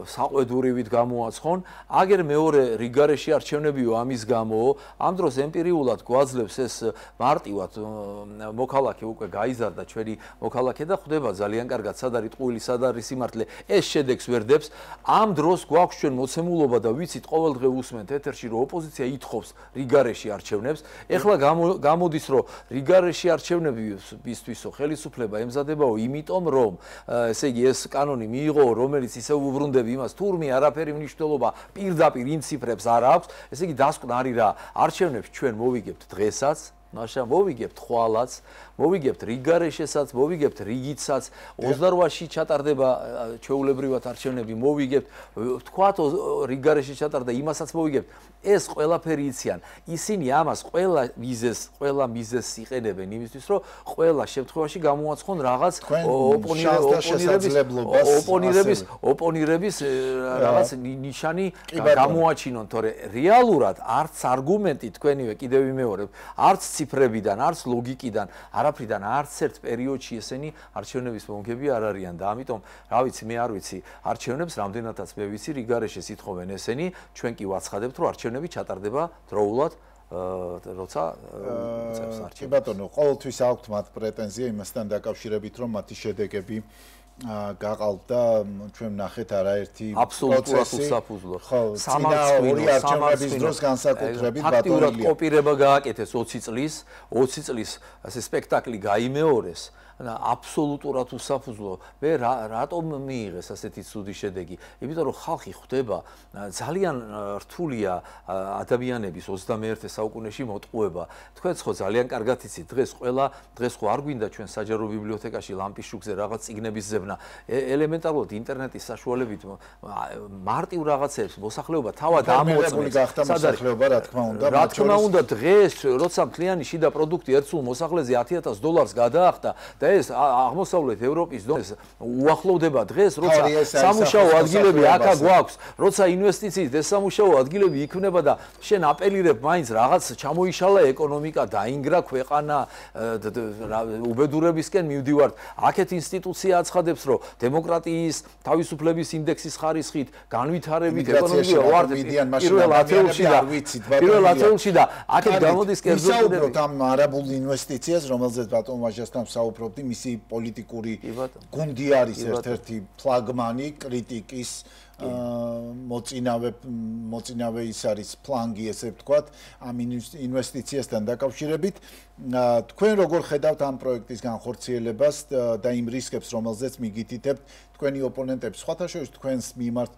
საყვედურივით გამოაცხონ. აგერ მეორე რიგგარეშე არჩევნებიო ამის გამო ამ დროს ემპირიულად გვაძლევს ეს მარტივად მოქალაქე უკვე გაიზარდა ჩვენი მოქალაქე და ხდება ძალიან კარგად სად არის ტყუილი, სად არის სიმართლე, ეს შედეგს ვერდებს. ამ დროს გვაქვს ჩვენ მოცემულობა და ვიცით ყოველდღე უსმენთ ეთერში რომ ოპოზიცია ითხოვს რიგგარეშე არჩევნებს. ეხლა გამოდის რომ რიგგარეშე არჩევნებისთვისო ხელისუფლება ემზადებაო, იმიტომ რომ ესე იგი ეს კანონი მიიღო, რომელიც ისევ უბრუნდები იმას, თურმე არაფერი მნიშვნელობა პირდაპირ იმ ციფრებს არ აქვს. ესე იგი დასკვნა არის რა, არჩევნებს ჩვენ მოვიგებთ დღესაც მაშინ მოვიგებთ ხვალაც, მოვიგებთ რიგარეშესაც, მოვიგებთ რიგიცაც, 28-ში ჩატარდება ჩვეულებრივად არჩევნები, მოვიგებთ, თქვათ რიგარეშე ჩატარდა, იმასაც მოვიგებთ. ეს ყველაფერი იციან. ისინი ამას ყველა მიზეზს იყენებენ იმისთვის, რომ ყველა შემთხვევაში გამოაცხონ რაღაც ოპონირების რაღაც ნიშანი გამოაჩინონ, თორე რეალურად არც არგუმენტი თქვენივე კიდევ ვიმეორებ, არც ციფრებიდან, არც ლოგიკიდან, არაფრიდან არც ერთ პერიოდში ესენი არჩევნების მომგები არ არიან და ამიტომ, რა ვიცი, მე არ ვიცი, არჩევნებს რამდენადაც მე ვიცი, რიგარეშეს ითხოვენ ესენი, ჩვენ კი ვაცხადებთ, რომ არჩევნები ჩატარდება დროულად, როცა უწევს არჩევნებს. კი ბატონო, ყოველთვის აქვთ მათ პრეტენზია იმასთან დაკავშირებით, რომ მათი შედეგები გაყალთ და ჩვენ ვნახეთ არაერთი აბსოლუტურად უსაფუძვლო. ორი არჩევნების დროს განსაკუთრებით ფაქტიურად კოპირება გააკეთეს 20 წლის ასე სპექტაკლი გაიმეორეს. აბსოლუტურად უსაფუძვლო. მე რატომ მიიღეს ასეთი ცუდი შედეგი? იმიტომ რომ ხალხი ხვდება ძალიან რთულია ადამიანების 21 საუკუნეში მოტყუება. თქვენც ხო ძალიან კარგად იცით, დღეს ხო არ გვინდა ჩვენ საჯარო ბიბლიოთეკაში ლამპის შუქზე რაღაც წიგნების ზებნა. ელემენტარულად ინტერნეტის საშუალებით მარტივ რაღაცებს მოსახლეობა თავად ამოწმებს. მოსახლეობა რა თქმა უნდა, რა თქმა უნდა დღეს როცა მთლიანი შიდა პროდუქტი ერთსულ მოსახლეზე $10,000 გადაახტა და ეს აღმოსავლეთ ევროპის დონეზე უახლოვდება დღეს, როცა სამუშაო ადგილები აქა გვაქვს, როცა ინვესტიციით ეს სამუშაო ადგილები იქმნება და შენ აპელირებ მაინც რაღაც ჩამოიშალა ეკონომიკა, დაინგრა ქვეყანა, უბედურებისკენ მივდივართ. აქეთ ინსტიტუცია აცხადებს, რომ დემოკრატიის, თავისუფლების ინდექსის ხარისხით, განვითარებით ეკონომიკა ვართ პირველ ათეულში და აქეთ გამოდის კერძო ვისაუბროთ ამ არაბულ ინვესტიციას, რომელზეც ბატონ ვაჟასთან ვსაუბრობთ, მისი პოლიტიკური გუნდი არის ერთ-ერთი ფლაგმანი კრიტიკის მოწინავე ის არის ფლანგი, ესე ვთქვათ, ამ ინვესტიციასთან დაკავშირებით. თქვენ როგორ ხედავთ ამ პროექტის განხორციელებას და იმ რისკებს, რომელზეც მიგითითებთ თქვენი ოპონენტები, სხვათა შორის თქვენს მიმართ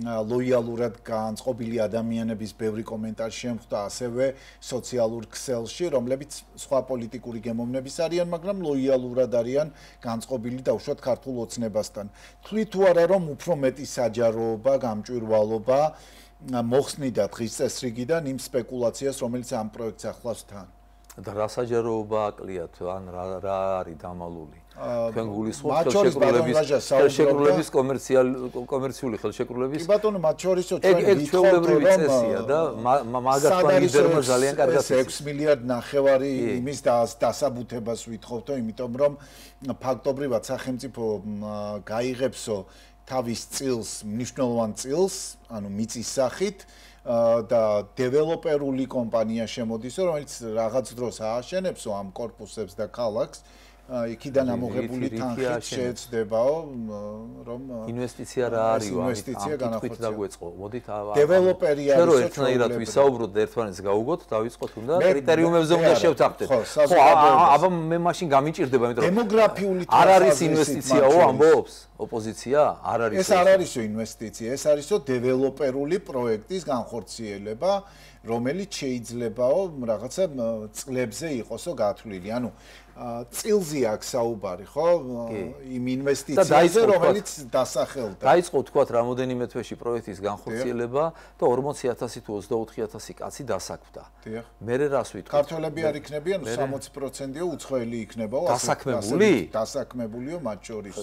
ლოიალურად განწყობილი ადამიანების ბევრი კომენტარი შემხვდა ასევე სოციალურ ქსელში, რომლებიც სხვა პოლიტიკური გემოვნების არიან, მაგრამ ლოიალურად არიან განწყობილი დაუშვათ ქართულ ოცნებასთან. თვლით თუ არა, რომ უფრო მეტი საჯაროობა, გამჭვირვალობა მოხსნიდა დღის წესრიგიდან იმ სპეკულაციას, რომელიც ამ პროექტს ახლავს თან? და რა საჯაროობა აკლიათ, ან რა არის დამალული? თქვენ გულისხმობთ ხელშეკრულების კომერციული ხელშეკრულების კი ბატონო, მათ შორისო ჩვენ ვითხოვთ წესია და მაგათ ლიდერმა ძალიან კარგად 6 მილიარდ ნახევარი იმის დასაბუთებას ვითხოვთო, იმიტომ რომ ფაქტობრივად სახელმწიფო გაიღებსო თავის წილს, მნიშვნელოვან წილს, ანუ მიწის სახით და დეველოპერული კომპანია შემოდისო, რომელიც რაღაც დროს ააშენებსო ამ კორპუსებს და ქალაქს. იქიდან ამოღებული თანხით შეეცდებაო, რომ ინვესტიცია რა არისო, ინვესტიცია განახორციელო. მოდით დეველოპერი არის, რომ ერთნაირად ვისაუბროთ და ერთმანეთს გაუგოთ, დავიწყოთ უნდა კრიტერიუმებზე უნდა შევთანხმდეთ. ხო, აბა მე მაშინ გამიჭირდება, იმიტომ რომ დემოგრაფიული არ არის ინვესტიციაო ამბობს ოპოზიცია, არ არის. ეს არ არისო ინვესტიცია, ეს არისო დეველოპერული პროექტის განხორციელება, რომელიც შეიძლებაო რაღაცა წლებზე იყოსო გათვლილი. ანუ წილზე აქვს საუბარი, ხო? იმ ინვესტიციაზე, რომელიც დასახელდა. დაიწყო თქვათ რამოდენიმე თვეში პროექტის განხორციელება და 40,000 თუ 24,000 კაცი დასაქმდა. მერე რას ვიტყვით? ქართველები არ იქნებიან 60%-ია უცხოელი იქნებაო, დასაქმებულიო მათ შორის.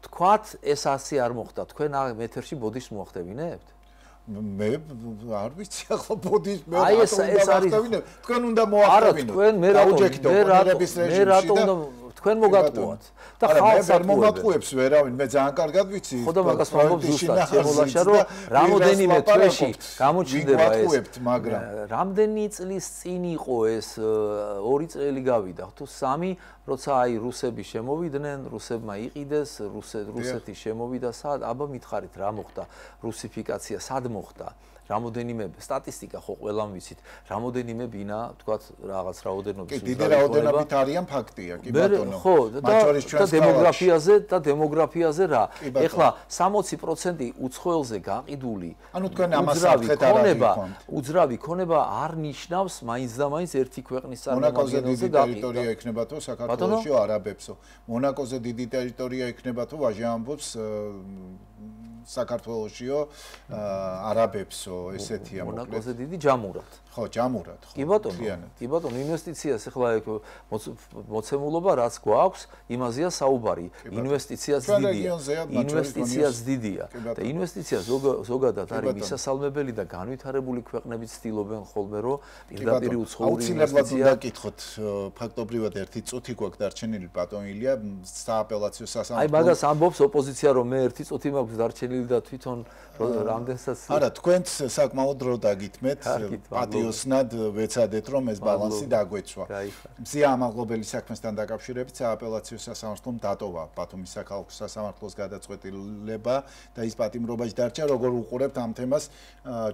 თქვათ ეს ასე არ მოხდა. თქვენ ეთერში ბოდიშს მოახდებინებთ? მე არ ვიცი ახლა ბოდიშს მე თქვენ უნდა მოახდინოთ. თქვენ მე რატომ თქვენ მოგატყუათ და ხალხს არ მომატყუებს ვერავინ, მე ძალიან კარგად ვიცი. ხო და მაგას მომობ ზუსტად შემოლაშა, რომ რამოდენიმე თვეში გამოჩნდება ეს, მაგრამ რამდენი წლის წინ იყო ეს 2 წელი გავიდა, თუ 3, როცა აი რუსები შემოვიდნენ, რუსებმა იყიდეს, რუსეთი შემოვიდა, აბა მითხარით რა მოხდა, რუსიფიკაცია სად მოხდა? რამოდენიმე სტატისტიკა ხო ყველამ ვიცით, რამოდენიმე ბინა, თქვათ, რაღაც რაოდენობის კი, დიდი რაოდენობით არიან ფაქტია, კი ბატონო. ხო, და დემოგრაფიაზე რა. ეხლა 60% უცხოელზე გაყიდული. ანუ თქვენ ამას საფრთხეთ არ აღიქვამთ. უძრავი ქონება არ ნიშნავს მაინც და მაინც ერთი ქვეყნის მონაკოზე დიდი ტერიტორია ექნება თუ საქართველოში არაბებსო. მონაკოზე დიდი ტერიტორია ექნება თუ ვაჟი ამბობს საქართველოშიო არაბებსო, ესეთია მოკლედ. მონაკოზე დიდი ჯამურად. ხო, ჯამურად, ხო. კი ბატონო, ინვესტიციას ახლა მოცემულობა რაც გვაქვს, იმაზეა საუბარი. ინვესტიციაც დიდია. და ინვესტიცია ზოგადად არის მისასალმებელი და განვითარებული ქვეყნები ცდილობენ ხოლმე, რომ პირდაპირ უცხოური ინვესტიცია დაკითხოთ. ფაქტობრივად ერთი წუთი გვაქვს დარჩენილი ბატონ ილია სააპელაციო სასამართლო. აი მაგას ამბობს ოპოზიცია, რომ მე ერთი წუთი მაქვს დარჩენილი და თვითონ რამდენსაც არა, თქვენც საკმაოდ დრო დაგითმეთ. პატიოსნად ვეცადეთ, რომ ეს ბალანსი დაგვეცვა. მზია ამაღლობელი საქმესთან დაკავშირებით სააპელაციო სასამართლომ დატოვა ბათუმის საქალაქო სასამართლოს გადაწყვეტილება და ის პატიმრობაში დარჩა. როგორ უყურებთ ამ თემას?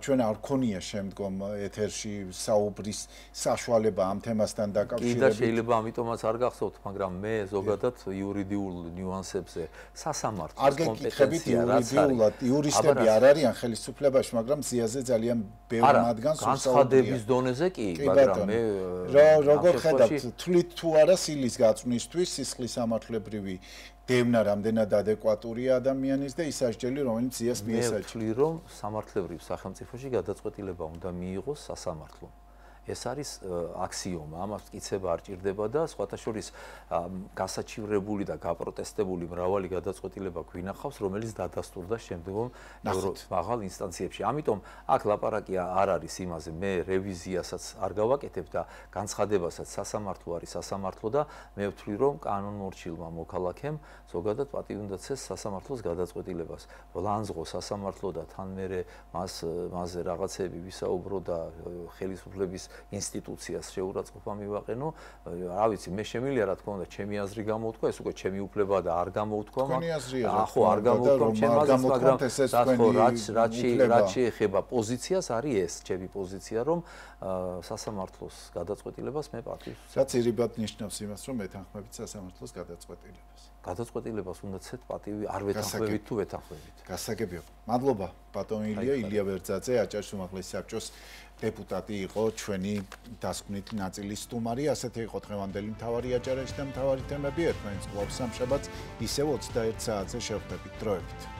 ჩვენ არ გქონია შემდგომ ეთერში საუბრის საშუალება ამ თემასთან დაკავშირებით. კი და შეიძლება ამიტომაც არ გახსოვთ, მაგრამ მე ზოგადად იურიდიულ ნიუანსებზე სასამართლოს კომპეტენცია რაც არის. იურისტები არ არიან ხელისუფლებაში, მაგრამ მზიაზე ძალიან ბევრ მათგანს განცხადების დონეზე კი, მაგრამ მე როგორ ხედავთ, თვლით თუ არა სილის გაწვნისთვის სისხლის სამართლებრივი დევნა რამდენად ადეკვატურია ადამიანის და ის ასჯელი, რომელიც ზიას მიესაჯა. მე ვთვლი, რომ სამართლებრივ სახელმწიფოში გადაწყვეტილება უნდა მიიღოს სასამართლომ. ეს არის აქსიომა, ამას მტკიცება არ ჭირდება და სხვათა შორის გასაჩივრებული და გაპროტესტებული მრავალი გადაწყვეტილება გვინახავს, რომელიც დადასტურდა შემდგომ მაღალ ინსტანციებში. ამიტომ აქ ლაპარაკი არ არის იმაზე, მე რევიზიასაც არ გავაკეთებ და განცხადებასაც სასამართლო არის სასამართლო და მე ვთვლი, რომ კანონმორჩილმა მოქალაქემ ზოგადად პატივი უნდა ცეს სასამართლოს გადაწყვეტილებას. ვლანძღო სასამართლო და თან მერე მასზე რაღაცები ვისაუბრო და ხელისუფლების ინსტიტუციას შეურაცხყოფა მივაყენო. რა ვიცი, მე შემიძლია რა თქმა უნდა ჩემი აზრი გამოვთქვა, ეს უკვე ჩემი უფლებაა და არ გამოვთქვა. ხო, არ გამოვთქვა ჩემ აზრს, მაგრამ რაც შეეხება პოზიციას, არის ეს ჩემი პოზიცია, რომ სასამართლოს გადაწყვეტილებას მე პატივს. რაც ირიბად ნიშნავს იმას, რომ ეთანხმებით სასამართლოს გადაწყვეტილებას. გადაწყვეტილებას უნდა ცეთ პატივი არ ვეთანხმებით თუ ვეთანხმებით. გასაგებია. მადლობა ბატონ ილია ვერძაძე, აჭარის უმაღლესი საბჭოს დეპუტატი იყო, ჩვენი დასკვნით ნაწილის სტუმარი. ასეთი იყო დღევანდელი მთავარი აჭარაში და მთავარი თემები. ერთმანეთს კვლავ სამშაბათს ისევ 21 საათზე შევხვდებით. დროებით.